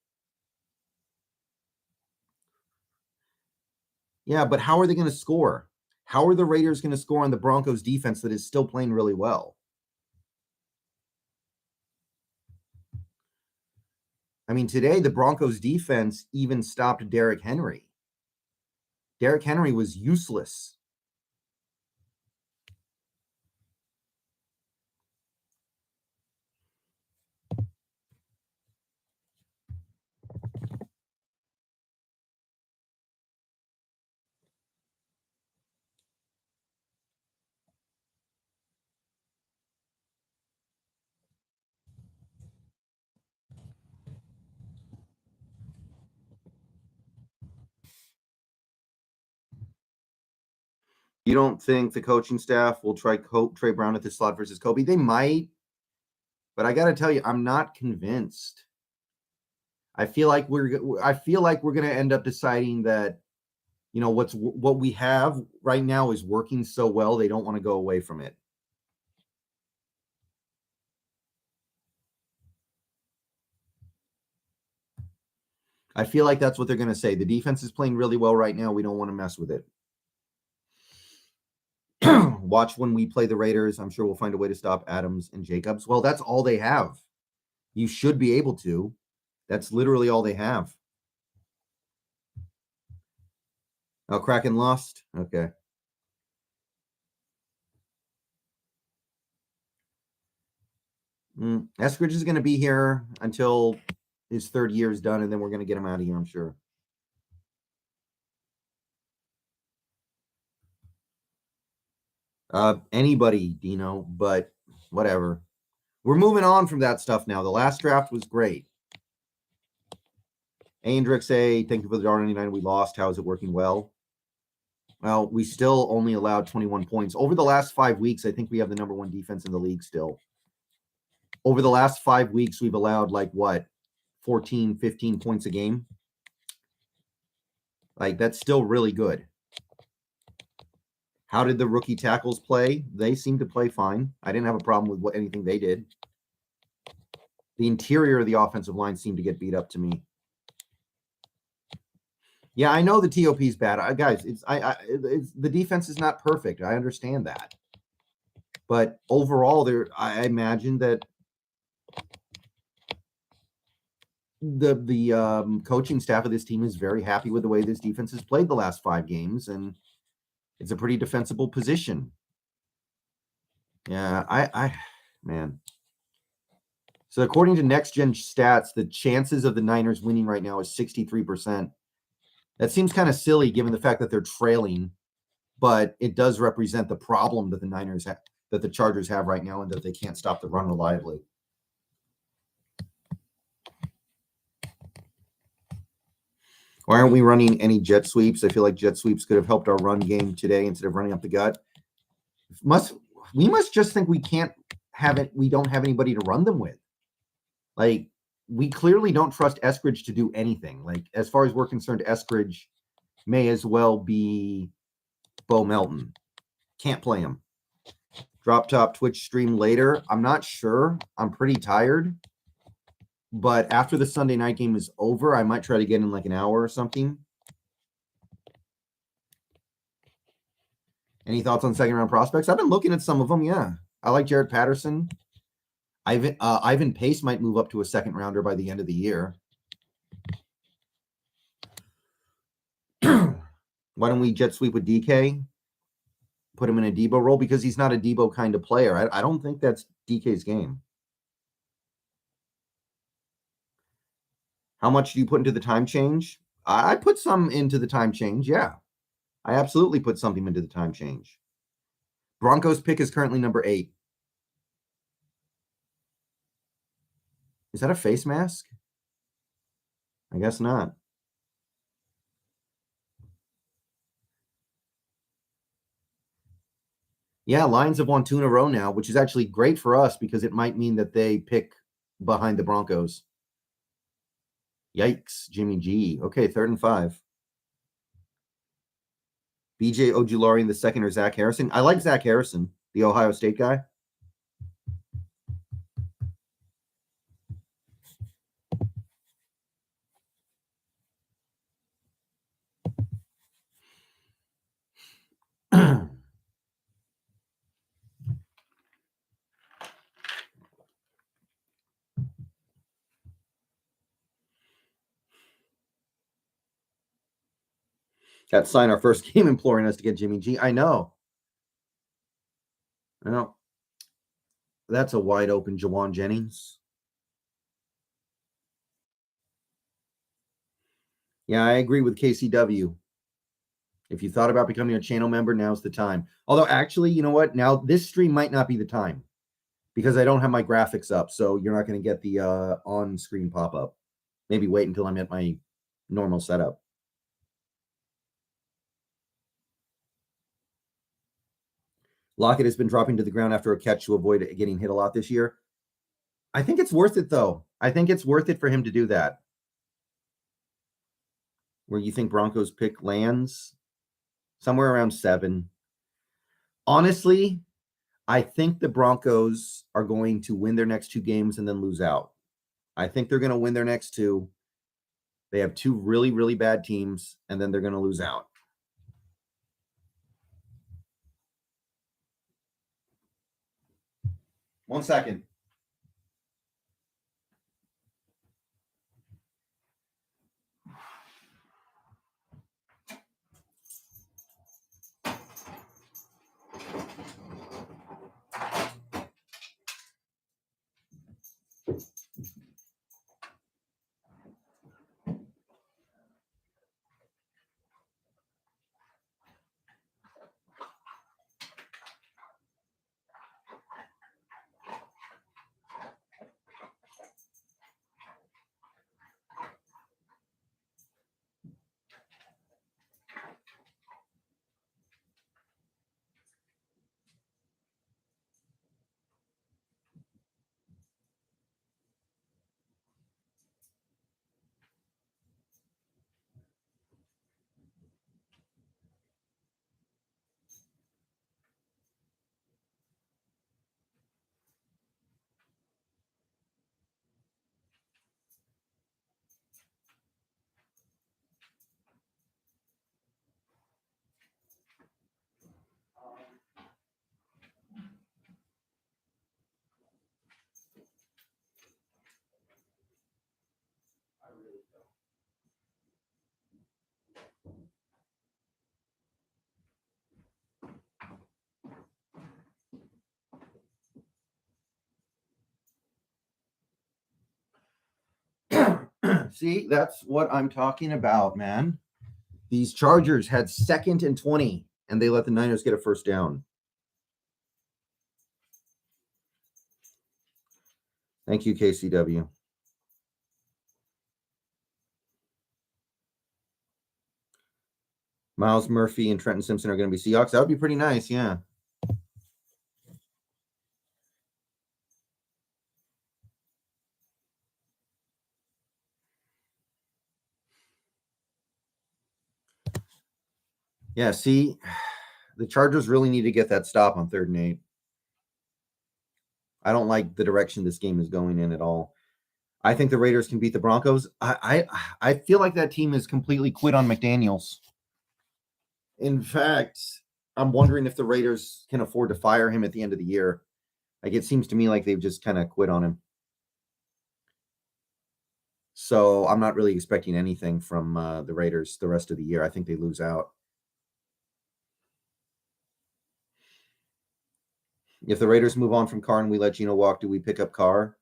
Yeah, but how are they going to score? How are the Raiders going to score on the Broncos defense that is still playing really well? I mean, today the Broncos defense even stopped Derrick Henry. Derrick Henry was useless. You don't think the coaching staff will try Trey Brown at the slot versus Kobe? They might, but I got to tell you, I'm not convinced. I feel like we're going to end up deciding that, you know, what we have right now is working so well they don't want to go away from it. I feel like that's what they're going to say. The defense is playing really well right now. We don't want to mess with it. Watch when we play the Raiders. I'm sure we'll find a way to stop Adams and Jacobs. Well, that's all they have. You should be able to. That's literally all they have. Oh, Kraken lost? Okay. Eskridge is going to be here until his third year is done, and then we're going to get him out of here, I'm sure. Anybody, Dino, but whatever. We're moving on from that stuff now. The last draft was great. Andrix A, thank you for the $1.99. We lost. How is it working well? Well, we still only allowed 21 points. Over the last 5 weeks, I think we have the number 1 defense in the league still. Over the last 5 weeks, we've allowed like what? 14, 15 points a game. Like, that's still really good. How did the rookie tackles play? They seemed to play fine. I didn't have a problem with anything they did. The interior of the offensive line seemed to get beat up to me. Yeah, I know the TOP is bad. Guys, it's the defense is not perfect. I understand that. But overall, I imagine that the coaching staff of this team is very happy with the way this defense has played the last 5 games, and it's a pretty defensible position. Yeah, man. So according to Next Gen Stats, the chances of the Niners winning right now is 63%. That seems kind of silly given the fact that they're trailing, but it does represent the problem that the Chargers have right now, and that they can't stop the run reliably. Why aren't we running any jet sweeps? I feel like jet sweeps could have helped our run game today instead of running up the gut. We must just think we can't have it. We don't have anybody to run them with. Like, we clearly don't trust Eskridge to do anything. Like, as far as we're concerned, Eskridge may as well be Bo Melton. Can't play him. Drop top Twitch stream later. I'm not sure. I'm pretty tired. But after the Sunday night game is over, I might try to get in like an hour or something. Any thoughts on second round prospects? I've been looking at some of them. Yeah, I like Jared Patterson. Ivan Pace might move up to a second rounder by the end of the year. Why don't we jet sweep with DK? Put him in a Debo role because he's not a Debo kind of player. I don't think that's DK's game. How much do you put into the time change? I put some into the time change. Yeah, I absolutely put something into the time change. Broncos pick is currently number 8. Is that a face mask? I guess not. Yeah, Lions have won 2 in a row now, which is actually great for us because it might mean that they pick behind the Broncos. Yikes, Jimmy G. Okay, 3rd and 5. BJ Ojulari the second or Zach Harrison. I like Zach Harrison, the Ohio State guy. Got to sign our first game imploring us to get Jimmy G. I know. Well, that's a wide open Jawan Jennings. Yeah, I agree with KCW. If you thought about becoming a channel member, now's the time. Although, actually, you know what? Now, this stream might not be the time because I don't have my graphics up, so you're not going to get the on-screen pop-up. Maybe wait until I'm at my normal setup. Lockett has been dropping to the ground after a catch to avoid getting hit a lot this year. I think it's worth it, though. I think it's worth it for him to do that. Where you think Broncos pick lands? Somewhere around 7. Honestly, I think the Broncos are going to win their next 2 games and then lose out. I think they're going to win their next 2. They have 2 really, really bad teams, and then they're going to lose out. One second. See, that's what I'm talking about, man. These Chargers had 2nd and 20, and they let the Niners get a first down. Thank you, KCW. Miles Murphy and Trenton Simpson are going to be Seahawks. That would be pretty nice, yeah. Yeah, see, the Chargers really need to get that stop on 3rd and 8. I don't like the direction this game is going in at all. I think the Raiders can beat the Broncos. I feel like that team is completely quit on McDaniels. In fact, I'm wondering if the Raiders can afford to fire him at the end of the year. Like, it seems to me like they've just kind of quit on him. So I'm not really expecting anything from the Raiders the rest of the year. I think they lose out. If the Raiders move on from Carr and we let Gino walk, do we pick up Carr?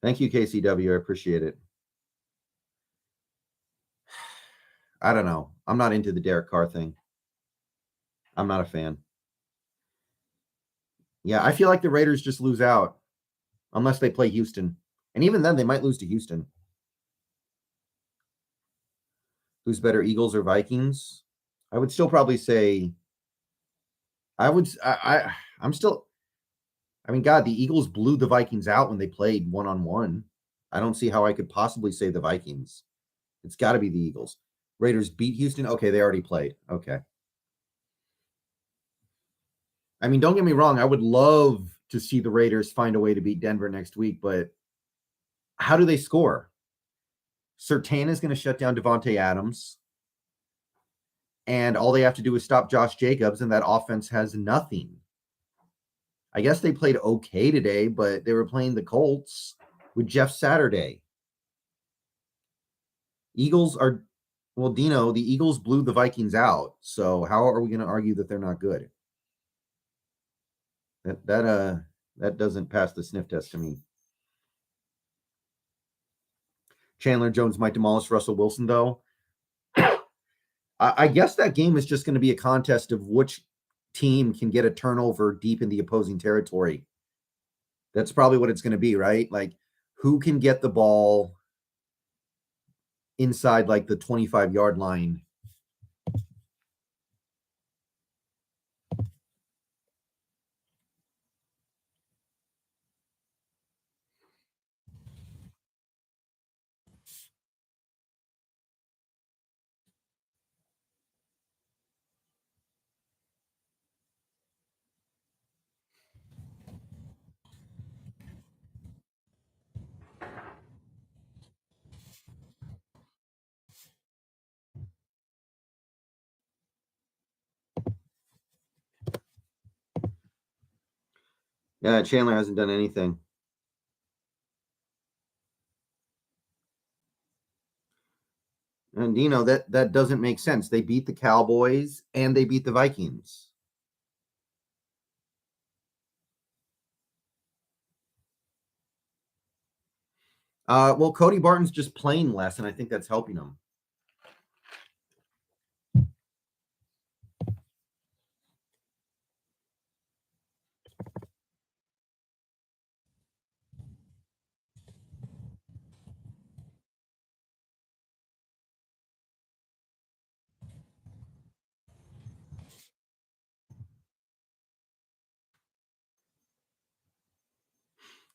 Thank you, KCW. I appreciate it. I don't know. I'm not into the Derek Carr thing. I'm not a fan. Yeah, I feel like the Raiders just lose out unless they play Houston. And even then, they might lose to Houston. Who's better, Eagles or Vikings? I would still probably say I'm still, I mean, God, the Eagles blew the Vikings out when they played one-on-one. I don't see how I could possibly say the Vikings. It's got to be the Eagles. Raiders beat Houston. Okay, they already played. Okay. I mean, don't get me wrong. I would love to see the Raiders find a way to beat Denver next week, but how do they score? Surtain is going to shut down Devontae Adams, and all they have to do is stop Josh Jacobs, and that offense has nothing. I guess they played okay today, but they were playing the Colts with Jeff Saturday. Eagles are, well, Dino, the Eagles blew the Vikings out, so how are we going to argue that they're not good? That doesn't pass the sniff test to me. Chandler Jones might demolish Russell Wilson, though. I guess that game is just going to be a contest of which team can get a turnover deep in the opposing territory. That's probably what it's going to be, right? Like, who can get the ball inside like the 25-yard line? Yeah, Chandler hasn't done anything. And you know that doesn't make sense. They beat the Cowboys and they beat the Vikings. Well, Cody Barton's just playing less, and I think that's helping him.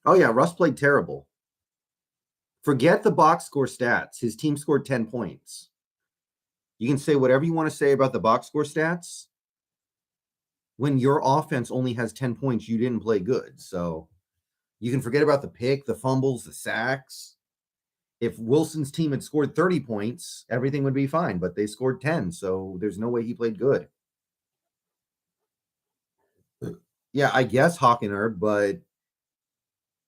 Oh yeah, Russ played terrible. Forget the box score stats. His team scored 10 points. You can say whatever you want to say about the box score stats. When your offense only has 10 points, you didn't play good. So you can forget about the pick, the fumbles, the sacks. If Wilson's team had scored 30 points, everything would be fine, but they scored 10. So there's no way he played good. Yeah, I guess Hawkinard, but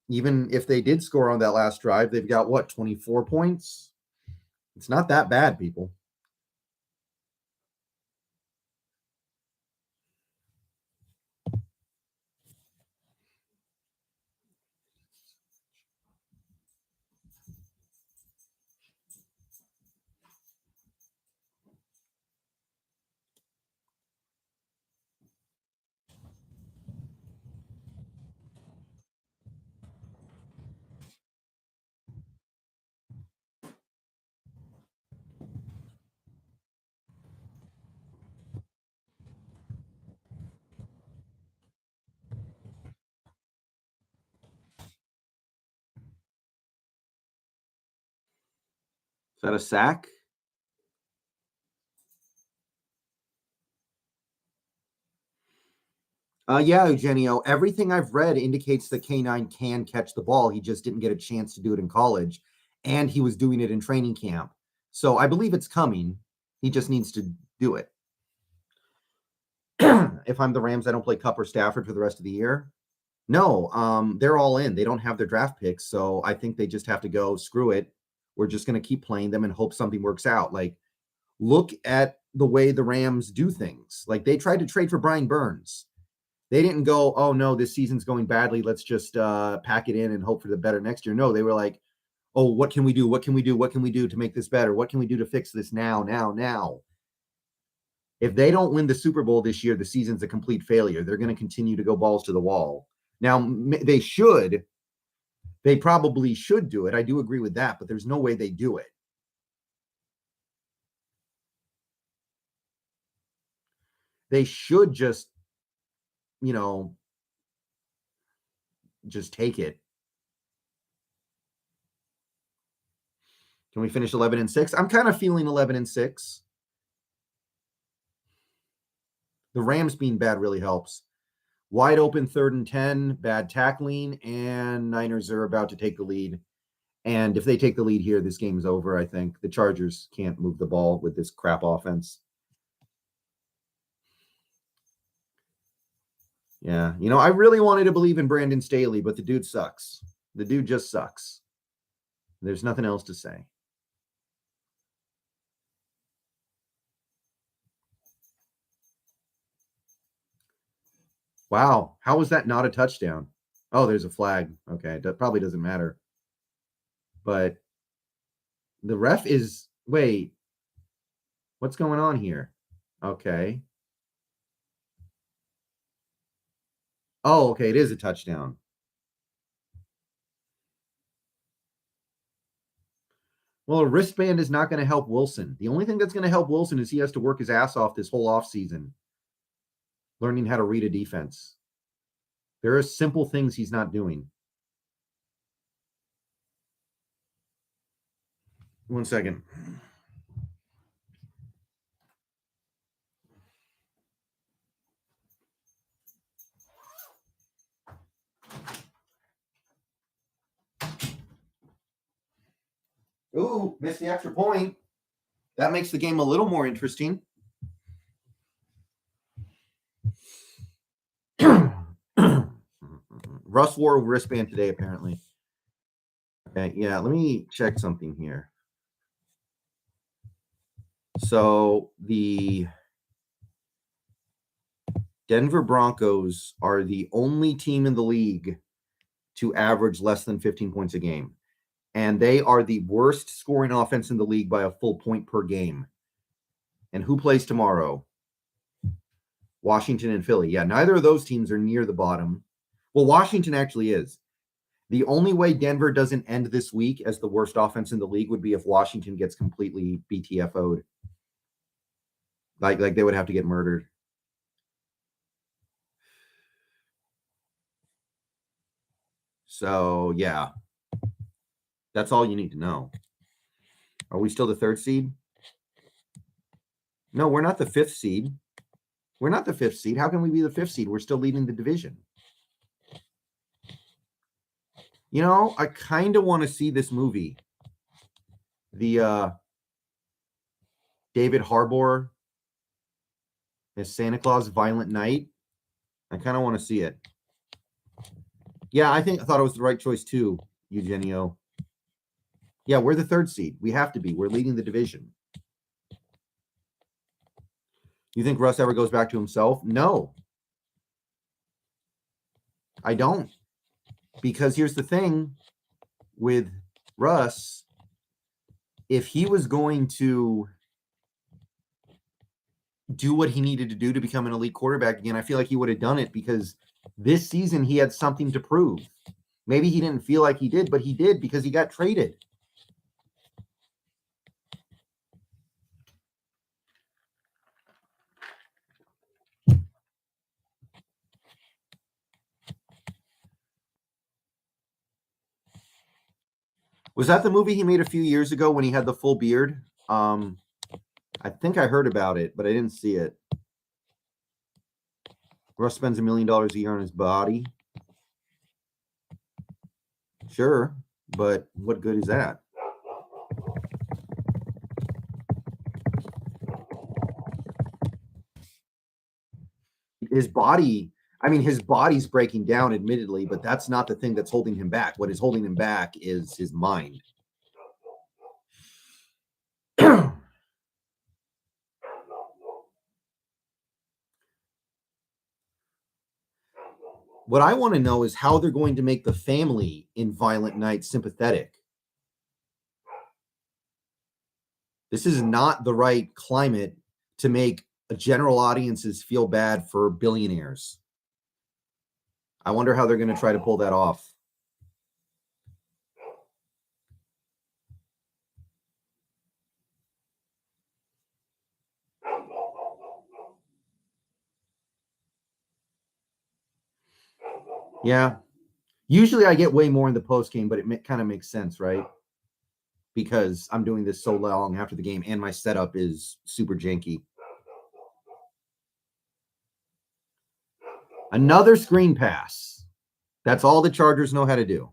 even if they did score on that last drive, they've got what, 24 points? It's not that bad, people. that a sack? Yeah, Eugenio. Everything I've read indicates that K9 can catch the ball. He just didn't get a chance to do it in college, and he was doing it in training camp. So I believe it's coming. He just needs to do it. If I'm the Rams, I don't play Cup or Stafford for the rest of the year. No, they're all in. They don't have their draft picks, so I think they just have to go, screw it. We're just going to keep playing them and hope something works out. Like, look at the way the Rams do things. Like, they tried to trade for Brian Burns. They didn't go, oh, no, this season's going badly. Let's just pack it in and hope for the better next year. No, they were like, oh, what can we do? What can we do? What can we do to make this better? What can we do to fix this now? If they don't win the Super Bowl this year, the season's a complete failure. They're going to continue to go balls to the wall. Now, they probably should do it. I do agree with that, but there's no way they do it. They should just, just take it. Can we finish 11-6? I'm kind of feeling 11-6. The Rams being bad really helps. Wide open 3rd and 10, bad tackling, and Niners are about to take the lead. And if they take the lead here, this game's over, I think. The Chargers can't move the ball with this crap offense. Yeah, I really wanted to believe in Brandon Staley, but the dude sucks. The dude just sucks. There's nothing else to say. Wow, how was that not a touchdown? Oh, there's a flag. Okay, that probably doesn't matter. But the ref is, wait, what's going on here? Okay. Oh, okay, it is a touchdown. Well, a wristband is not going to help Wilson. The only thing that's going to help Wilson is he has to work his ass off this whole offseason, learning how to read a defense. There are simple things he's not doing. 1 second. Ooh, missed the extra point. That makes the game a little more interesting. Russ wore a wristband today, apparently. Okay, yeah, let me check something here. So the Denver Broncos are the only team in the league to average less than 15 points a game. And they are the worst scoring offense in the league by a full point per game. And who plays tomorrow? Washington and Philly. Yeah, neither of those teams are near the bottom. Well, Washington actually is. The only way Denver doesn't end this week as the worst offense in the league would be if Washington gets completely BTFO'd. Like they would have to get murdered. So, yeah. That's all you need to know. Are we still the 3rd seed? No, we're not the 5th seed. We're not the 5th seed. How can we be the 5th seed? We're still leading the division. I kind of want to see this movie. The David Harbour as Santa Claus Violent Night. I kind of want to see it. Yeah, I thought it was the right choice too, Eugenio. Yeah, we're the 3rd seed. We have to be. We're leading the division. You think Russ ever goes back to himself? No. I don't. Because here's the thing with Russ. If he was going to do what he needed to do to become an elite quarterback again, I feel like he would have done it because this season he had something to prove. Maybe he didn't feel like he did, but he did because he got traded. Was that the movie he made a few years ago when he had the full beard? I think I heard about it, but I didn't see it. Russ spends $1 million a year on his body. Sure, but what good is that? His body, I mean, his body's breaking down, admittedly, but that's not the thing that's holding him back. What is holding him back is his mind. What I want to know is how they're going to make the family in Violent Night sympathetic. This is not the right climate to make general audiences feel bad for billionaires. I wonder how they're going to try to pull that off. Yeah. Usually I get way more in the post game, but it kind of makes sense, right? Because I'm doing this so long after the game and my setup is super janky. Another screen pass. That's all the Chargers know how to do.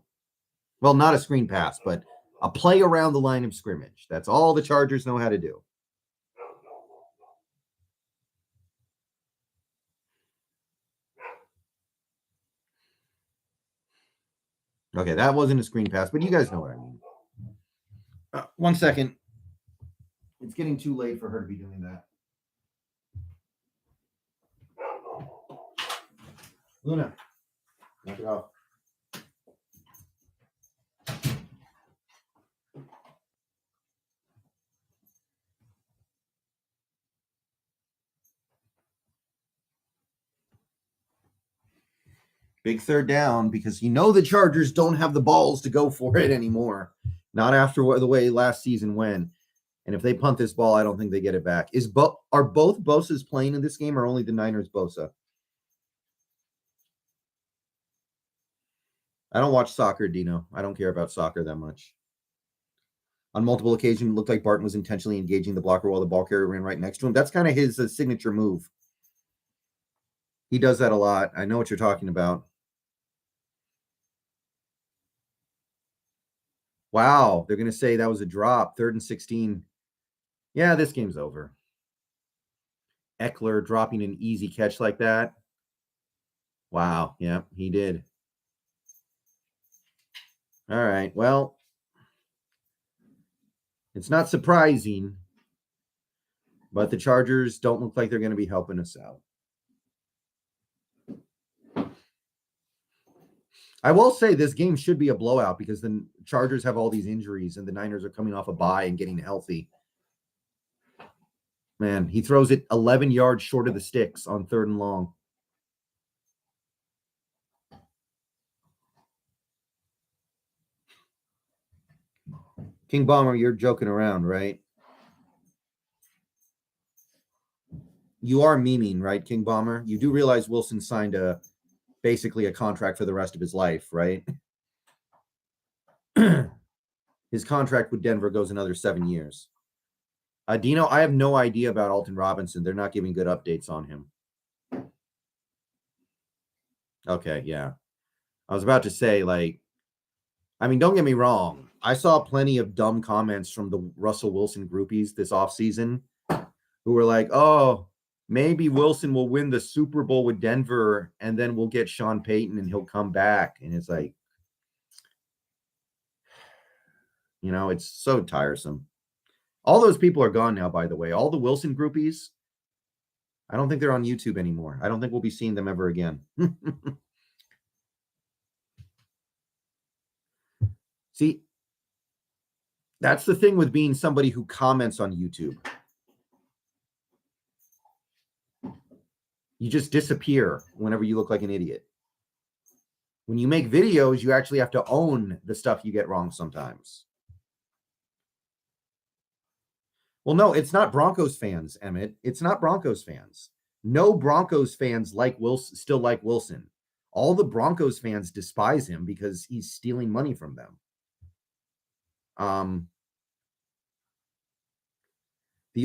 Well, not a screen pass, but a play around the line of scrimmage. That's all the Chargers know how to do. Okay, that wasn't a screen pass, but you guys know what I mean. 1 second. It's getting too late for her to be doing that. Luna, knock it off. Big third down because you know the Chargers don't have the balls to go for it anymore. Not after the way last season went. And if they punt this ball, I don't think they get it back. Are both Bosa's playing in this game or only the Niners Bosa? I don't watch soccer, Dino. I don't care about soccer that much. On multiple occasions, it looked like Barton was intentionally engaging the blocker while the ball carrier ran right next to him. That's kind of his signature move. He does that a lot. I know what you're talking about. Wow, they're going to say that was a drop. 3rd and 16. Yeah, this game's over. Eckler dropping an easy catch like that. Wow, yeah, he did. All right, well, it's not surprising, but the Chargers don't look like they're going to be helping us out. I will say this game should be a blowout because the Chargers have all these injuries and the Niners are coming off a bye and getting healthy. Man, he throws it 11 yards short of the sticks on 3rd and long. King Bomber, you're joking around, right? You are memeing, right, King Bomber? You do realize Wilson signed basically a contract for the rest of his life, right? His contract with Denver goes another 7 years. Dino, I have no idea about Alton Robinson. They're not giving good updates on him. Okay, yeah. I was about to say, I mean, don't get me wrong. I saw plenty of dumb comments from the Russell Wilson groupies this offseason who were like, oh, maybe Wilson will win the Super Bowl with Denver and then we'll get Sean Payton and he'll come back. And it's like, it's so tiresome. All those people are gone now, by the way. All the Wilson groupies, I don't think they're on YouTube anymore. I don't think we'll be seeing them ever again. See, that's the thing with being somebody who comments on YouTube. You just disappear whenever you look like an idiot. When you make videos, you actually have to own the stuff you get wrong sometimes. Well, no, it's not Broncos fans, Emmett. It's not Broncos fans. No Broncos fans still like Wilson. All the Broncos fans despise him because he's stealing money from them. The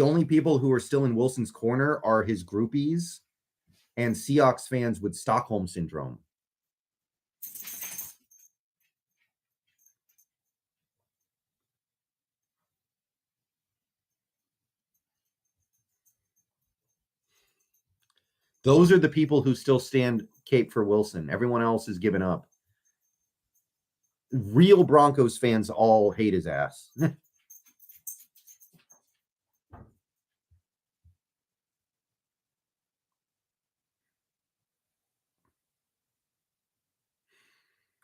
only people who are still in Wilson's corner are his groupies and Seahawks fans with Stockholm syndrome. Those are the people who still stand cape for Wilson. Everyone else has given up. Real Broncos fans all hate his ass.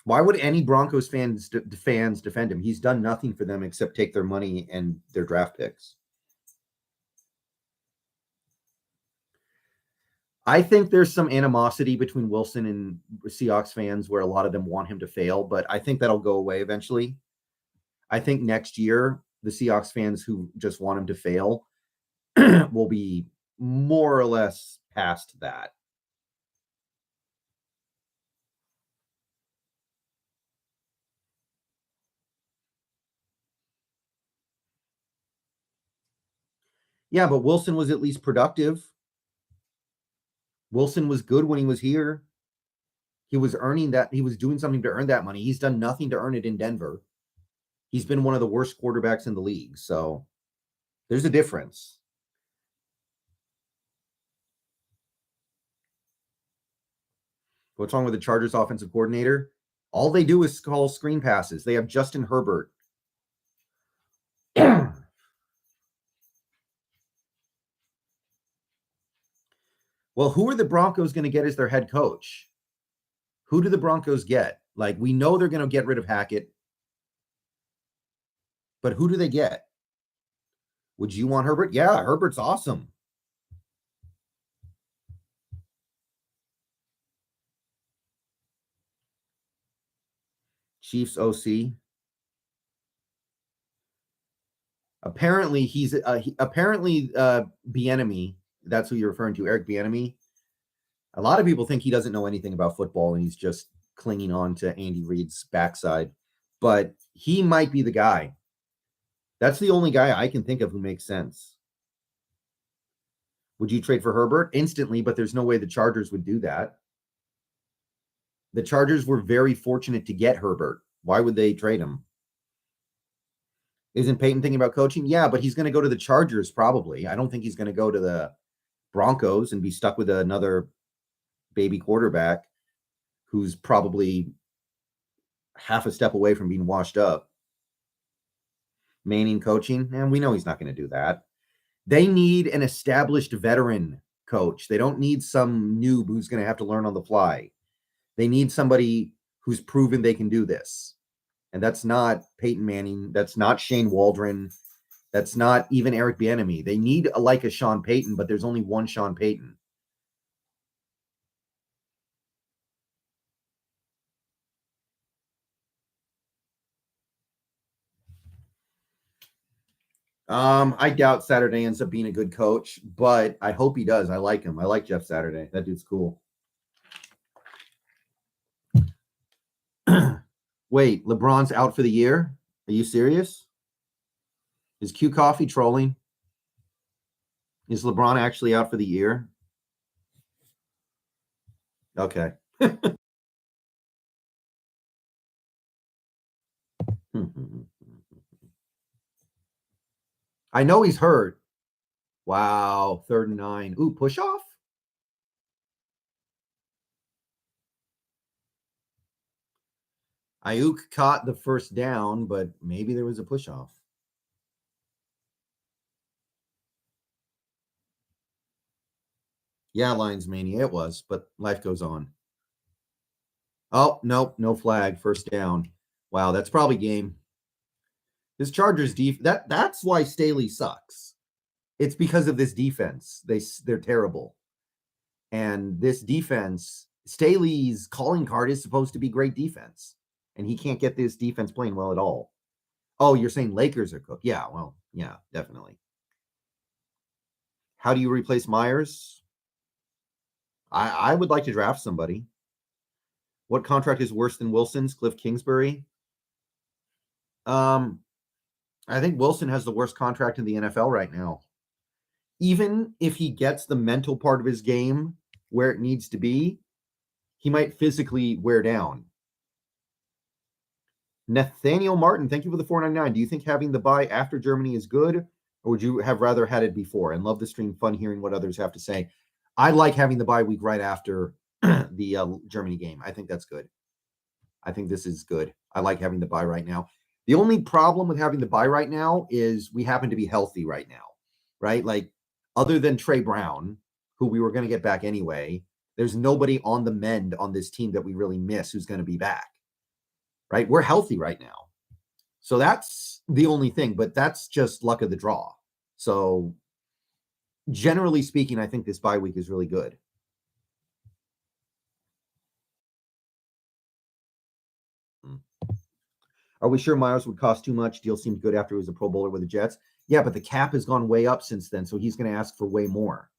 Why would any Broncos fans defend him? He's done nothing for them except take their money and their draft picks. I think there's some animosity between Wilson and Seahawks fans where a lot of them want him to fail, but I think that'll go away eventually. I think next year, the Seahawks fans who just want him to fail will be more or less past that. Yeah, but Wilson was at least productive. Wilson was good when he was here. He was earning that. He was doing something to earn that money. He's done nothing to earn it in Denver. He's been one of the worst quarterbacks in the league. So there's a difference. What's wrong with the Chargers offensive coordinator? All they do is call screen passes. They have Justin Herbert. Well, who are the Broncos going to get as their head coach? Who do the Broncos get? Like, we know they're going to get rid of Hackett. But who do they get? Would you want Herbert? Yeah, Herbert's awesome. Chiefs OC. Apparently, he's Bieniemy. That's who you're referring to, Eric Bieniemy. A lot of people think he doesn't know anything about football and he's just clinging on to Andy Reid's backside. But he might be the guy. That's the only guy I can think of who makes sense. Would you trade for Herbert? Instantly, but there's no way the Chargers would do that. The Chargers were very fortunate to get Herbert. Why would they trade him? Isn't Peyton thinking about coaching? Yeah, but he's going to go to the Chargers probably. I don't think he's going to go to the Broncos and be stuck with another baby quarterback who's probably half a step away from being washed up. Manning coaching, and we know he's not going to do that. They need an established veteran coach. They don't need some noob who's going to have to learn on the fly. They need somebody who's proven they can do this. And that's not Peyton Manning. That's not Shane Waldron. That's not even Eric Bieniemy. They need a Sean Payton, but there's only one Sean Payton. I doubt Saturday ends up being a good coach, but I hope he does. I like him. I like Jeff Saturday. That dude's cool. Wait, LeBron's out for the year? Are you serious? Is Q Coffee trolling? Is LeBron actually out for the year? Okay. I know he's hurt. Wow, 3rd and 9. Ooh, push off? Ayuk caught the first down, but maybe there was a push off. Yeah, Lions Mania, it was, but life goes on. Oh, nope, no flag, first down. Wow, that's probably game. This Chargers that's why Staley sucks. It's because of this defense. They're terrible. And this defense, Staley's calling card is supposed to be great defense. And he can't get this defense playing well at all. Oh, you're saying Lakers are cooked? Yeah, well, yeah, definitely. How do you replace Myers? I would like to draft somebody. What contract is worse than Wilson's? Cliff Kingsbury? I think Wilson has the worst contract in the NFL right now. Even if he gets the mental part of his game where it needs to be, he might physically wear down. Nathaniel Martin, thank you for the $4.99. Do you think having the bye after Germany is good, or would you have rather had it before? And love the stream, fun hearing what others have to say. I like having the bye week right after the Germany game. I think that's good. I think this is good. I like having the bye right now. The only problem with having the bye right now is we happen to be healthy right now, right? Like, other than Trey Brown, who we were going to get back anyway, there's nobody on the mend on this team that we really miss who's going to be back, right? We're healthy right now. So that's the only thing, but that's just luck of the draw. So generally speaking, I think this bye week is really good. Are we sure Myers would cost too much? Deal seemed good after he was a Pro Bowler with the Jets. Yeah, but the cap has gone way up since then, so he's going to ask for way more.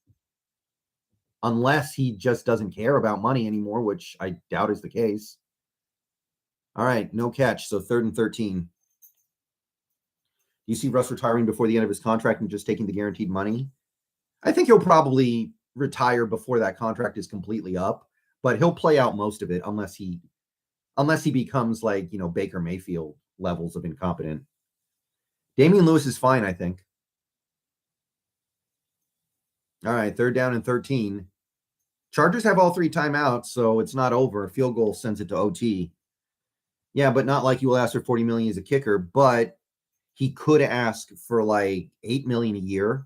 Unless he just doesn't care about money anymore, which I doubt is the case. All right, no catch, so 3rd and 13. Do you see Russ retiring before the end of his contract and just taking the guaranteed money? I think he'll probably retire before that contract is completely up, but he'll play out most of it unless he becomes like, Baker Mayfield levels of incompetent. Damian Lewis is fine, I think. All right, 3rd down and 13. Chargers have all 3 timeouts, so it's not over. Field goal sends it to OT. Yeah, but not like you will ask for $40 million as a kicker, but he could ask for like $8 million a year.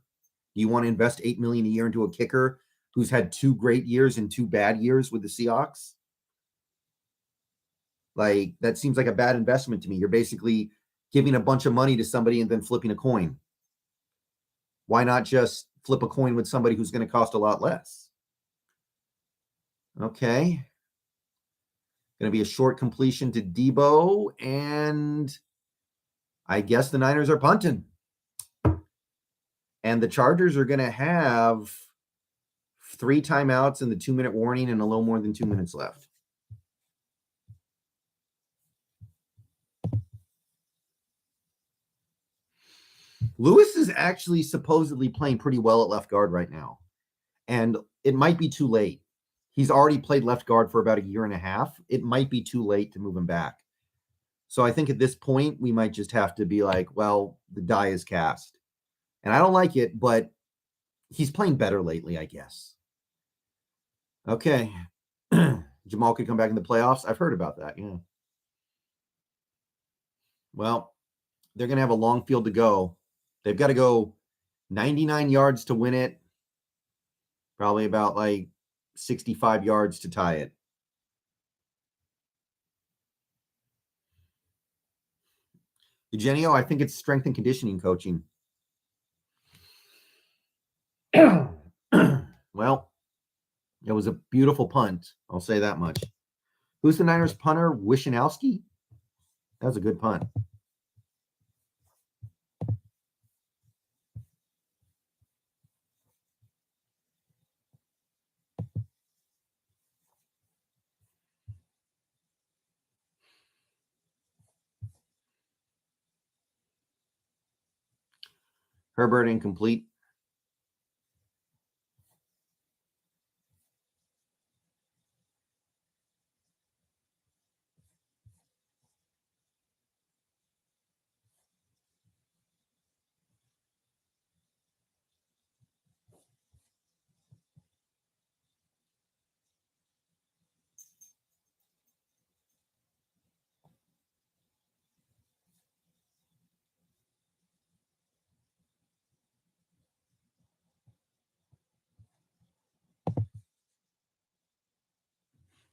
Do you want to invest $8 million a year into a kicker who's had 2 great years and 2 bad years with the Seahawks? Like, that seems like a bad investment to me. You're basically giving a bunch of money to somebody and then flipping a coin. Why not just flip a coin with somebody who's going to cost a lot less? Okay. Going to be a short completion to Debo, and I guess the Niners are punting. And the Chargers are going to have 3 timeouts and the 2-minute warning and a little more than 2 minutes left. Lewis is actually supposedly playing pretty well at left guard right now. And it might be too late. He's already played left guard for about a year and a half. It might be too late to move him back. So I think at this point, we might just have to be like, well, the die is cast. And I don't like it, but he's playing better lately, I guess. Okay. Jamal could come back in the playoffs. I've heard about that, yeah. Well, they're going to have a long field to go. They've got to go 99 yards to win it. Probably about like 65 yards to tie it. Eugenio, I think it's strength and conditioning coaching. Well, it was a beautiful punt. I'll say that much. Who's the Niners punter? Wishnowski? That was a good punt. Herbert incomplete.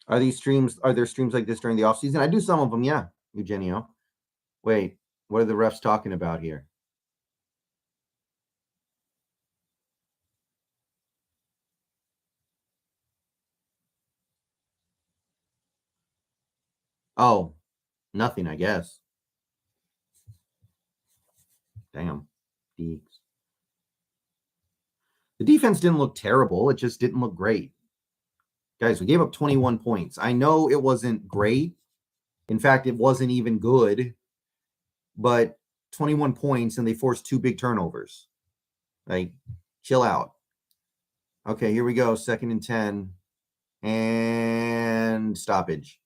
Are there streams like this during the offseason? I do some of them, yeah, Eugenio. Wait, what are the refs talking about here? Oh, nothing, I guess. Damn. Deeks. The defense didn't look terrible. It just didn't look great. Guys, we gave up 21 points. I know it wasn't great. In fact, it wasn't even good. But 21 points and they forced 2 big turnovers. Like, chill out. Okay, here we go. 2nd and 10. And stoppage.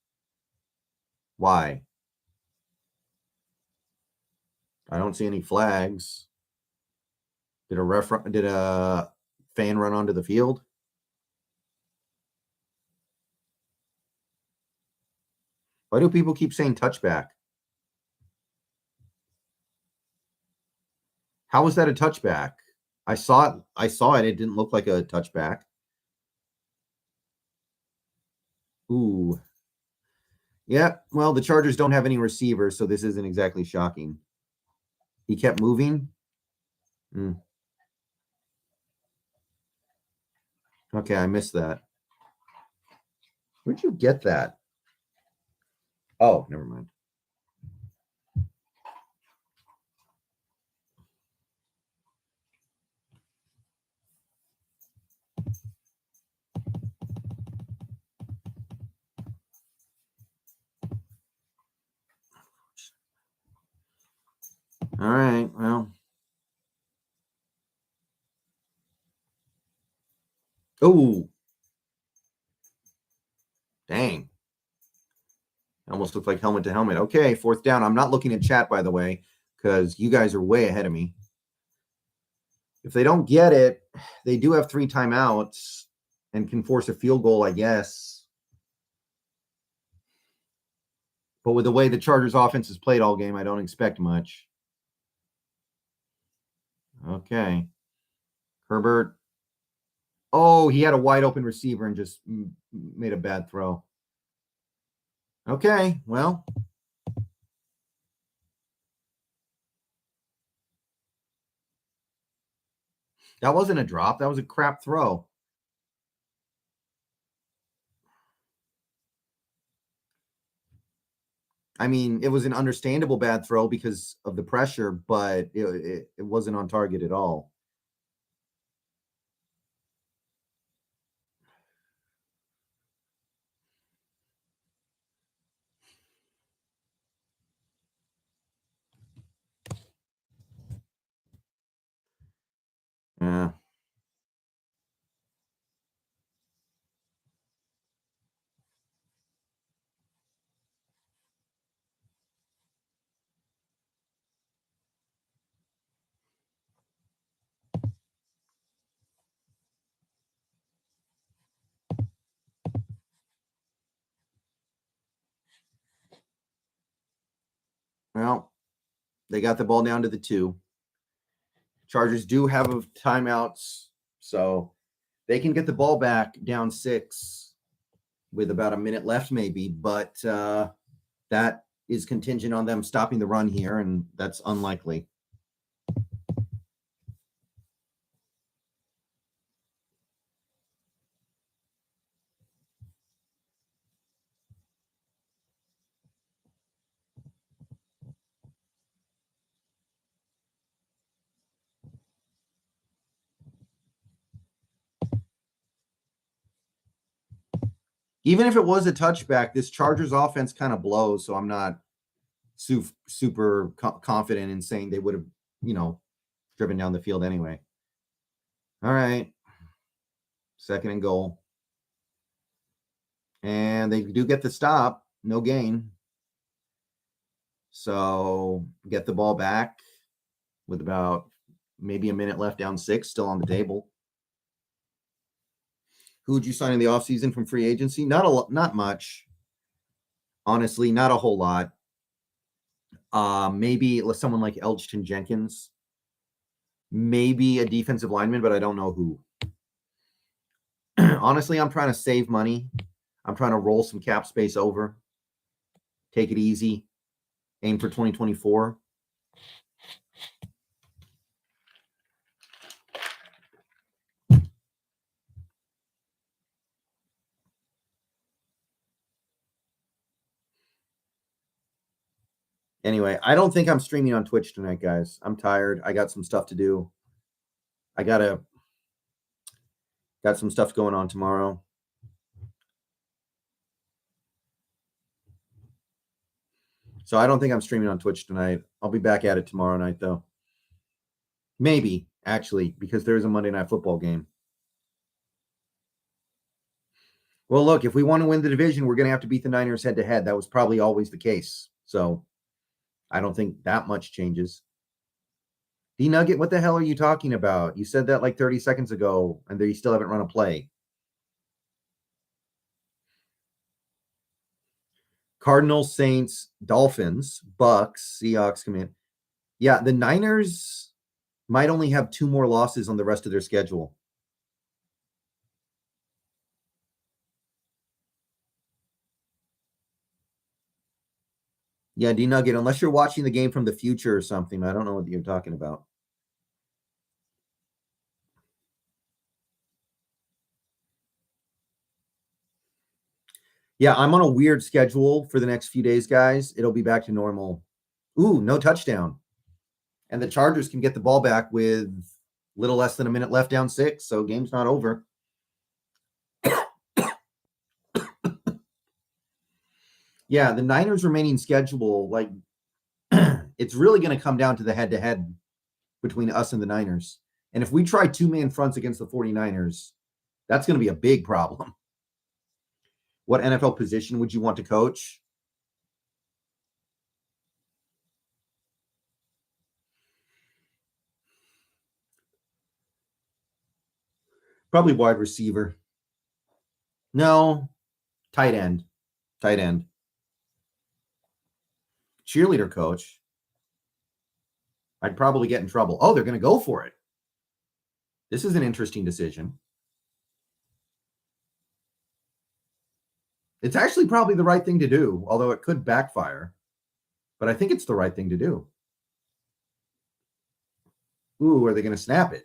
Why? I don't see any flags. Did a fan run onto the field? Why do people keep saying touchback? How was that a touchback? I saw it. It didn't look like a touchback. Ooh. Yeah, well, the Chargers don't have any receivers, so this isn't exactly shocking. He kept moving. Okay, I missed that. Where'd you get that? Oh, never mind. All right, well. Oh. Dang. Almost looked like helmet to helmet. Okay, 4th down. I'm not looking at chat, by the way, because you guys are way ahead of me. If they don't get it, they do have 3 timeouts and can force a field goal, I guess. But with the way the Chargers offense has played all game, I don't expect much. Okay. Herbert. Oh, he had a wide open receiver and just made a bad throw. Okay, well. That wasn't a drop. That was a crap throw. I mean, it was an understandable bad throw because of the pressure, but it wasn't on target at all. Yeah. Well, they got the ball down to the 2. Chargers do have timeouts, so they can get the ball back down 6 with about a minute left, maybe. But that is contingent on them stopping the run here, and that's unlikely. Even if it was a touchback, this Chargers offense kind of blows, so I'm not super confident in saying they would have, driven down the field anyway. All right. 2nd and goal. And they do get the stop. No gain. So get the ball back with about maybe a minute left, down 6, still on the table. Who would you sign in the offseason from free agency? Not much. Honestly, not a whole lot. Maybe someone like Elgton Jenkins. Maybe a defensive lineman, but I don't know who. Honestly, I'm trying to save money. I'm trying to roll some cap space over. Take it easy. Aim for 2024. Anyway, I don't think I'm streaming on Twitch tonight, guys. I'm tired. I got some stuff to do. Got some stuff going on tomorrow. So I don't think I'm streaming on Twitch tonight. I'll be back at it tomorrow night, though. Maybe, actually, because there is a Monday Night Football game. Well, look, if we want to win the division, we're going to have to beat the Niners head-to-head. That was probably always the case. So I don't think that much changes. D-Nugget, what the hell are you talking about? You said that like 30 seconds ago, and you still haven't run a play. Cardinals, Saints, Dolphins, Bucks, Seahawks come in. Yeah, the Niners might only have 2 more losses on the rest of their schedule. Yeah, D-Nugget, unless you're watching the game from the future or something, I don't know what you're talking about. Yeah, I'm on a weird schedule for the next few days, guys. It'll be back to normal. Ooh, no touchdown. And the Chargers can get the ball back with little less than a minute left, down 6, so game's not over. Yeah, the Niners' remaining schedule, like, it's really going to come down to the head-to-head between us and the Niners. And if we try 2-man fronts against the 49ers, that's going to be a big problem. What NFL position would you want to coach? Probably wide receiver. No, tight end. Tight end. Cheerleader coach. I'd probably get in trouble. Oh, they're going to go for it. This is an interesting decision. It's actually probably the right thing to do, although it could backfire. But I think it's the right thing to do. Ooh, are they going to snap it?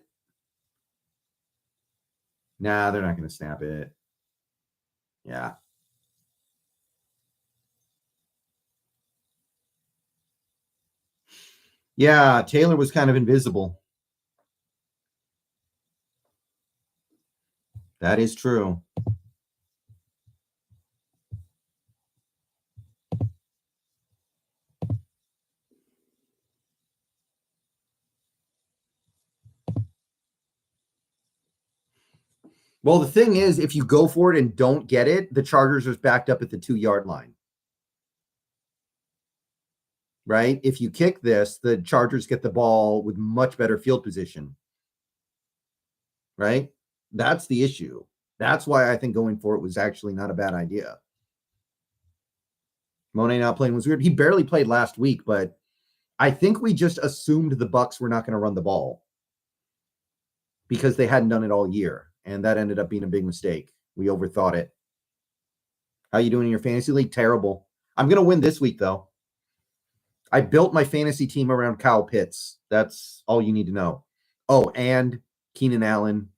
Nah, they're not going to snap it. Yeah. Yeah, Taylor was kind of invisible. That is true. Well, the thing is, if you go for it and don't get it, the Chargers are backed up at the 2-yard line. Right? If you kick this, the Chargers get the ball with much better field position. Right? That's the issue. That's why I think going for it was actually not a bad idea. Monet not playing was weird. He barely played last week, but I think we just assumed the Bucs were not going to run the ball because they hadn't done it all year, and that ended up being a big mistake. We overthought it. How you doing in your fantasy league? Terrible. I'm going to win this week, though. I built my fantasy team around Kyle Pitts. That's all you need to know. Oh, and Keenan Allen.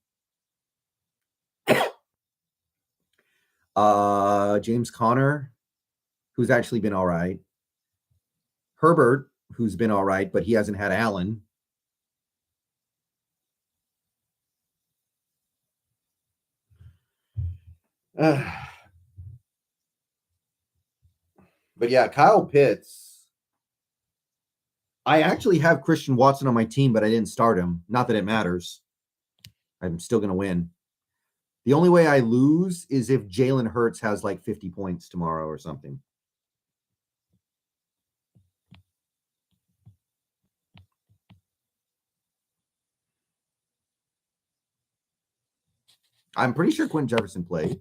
James Conner, who's actually been all right. Herbert, who's been all right, but he hasn't had Allen. But yeah, Kyle Pitts. I actually have Christian Watson on my team, but I didn't start him. Not that it matters. I'm still going to win. The only way I lose is if Jalen Hurts has like 50 points tomorrow or something. I'm pretty sure Quentin Jefferson played.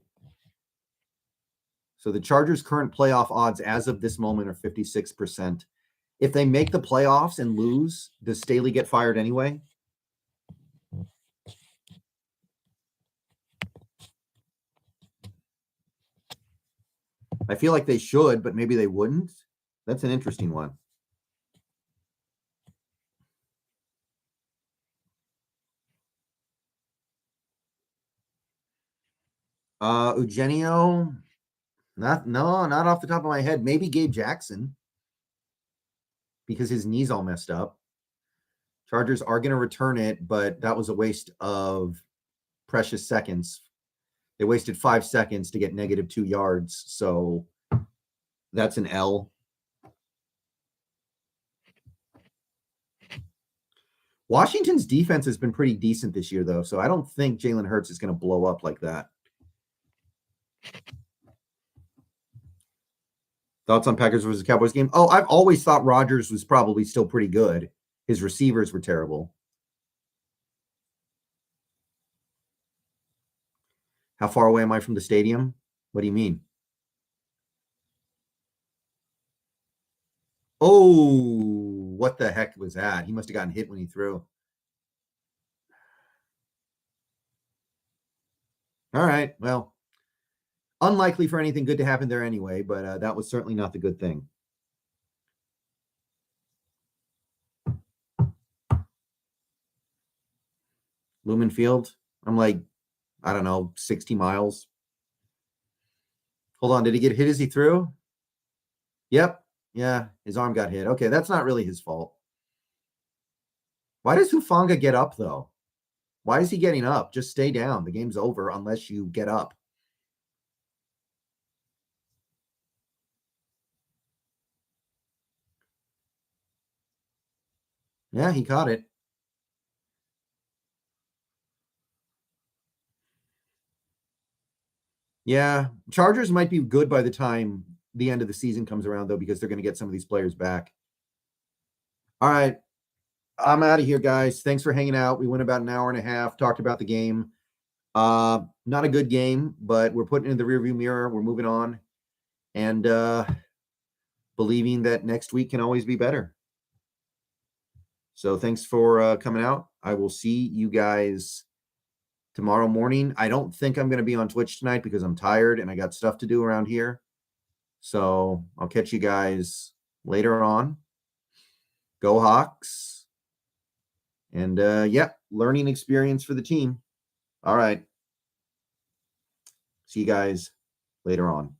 So the Chargers' current playoff odds as of this moment are 56%. If they make the playoffs and lose, does Staley get fired anyway? I feel like they should, but maybe they wouldn't. That's an interesting one. Eugenio, not off the top of my head. Maybe Gabe Jackson because his knee's all messed up. Chargers are going to return it, but that was a waste of precious seconds. They wasted 5 seconds to get -2 yards, so that's an L. Washington's defense has been pretty decent this year, though, so I don't think Jalen Hurts is going to blow up like that. Thoughts on Packers versus Cowboys game? Oh, I've always thought Rodgers was probably still pretty good. His receivers were terrible. How far away am I from the stadium? What do you mean? Oh, what the heck was that? He must have gotten hit when he threw. All right, well, unlikely for anything good to happen there anyway, but that was certainly not the good thing. Lumen Field, I'm like, I don't know, 60 miles. Hold on, did he get hit as he threw? Yep. Yeah, his arm got hit. Okay, that's not really his fault. Why does Hufanga get up, though? Why is he getting up? Just stay down. The game's over unless you get up. Yeah, he caught it. Yeah, Chargers might be good by the time the end of the season comes around, though, because they're going to get some of these players back. All right. I'm out of here, guys. Thanks for hanging out. We went about an hour and a half, talked about the game. Not a good game, but we're putting it in the rearview mirror. We're moving on and believing that next week can always be better. So thanks for coming out. I will see you guys tomorrow morning. I don't think I'm going to be on Twitch tonight because I'm tired and I got stuff to do around here. So I'll catch you guys later on. Go Hawks. And yeah, learning experience for the team. All right. See you guys later on.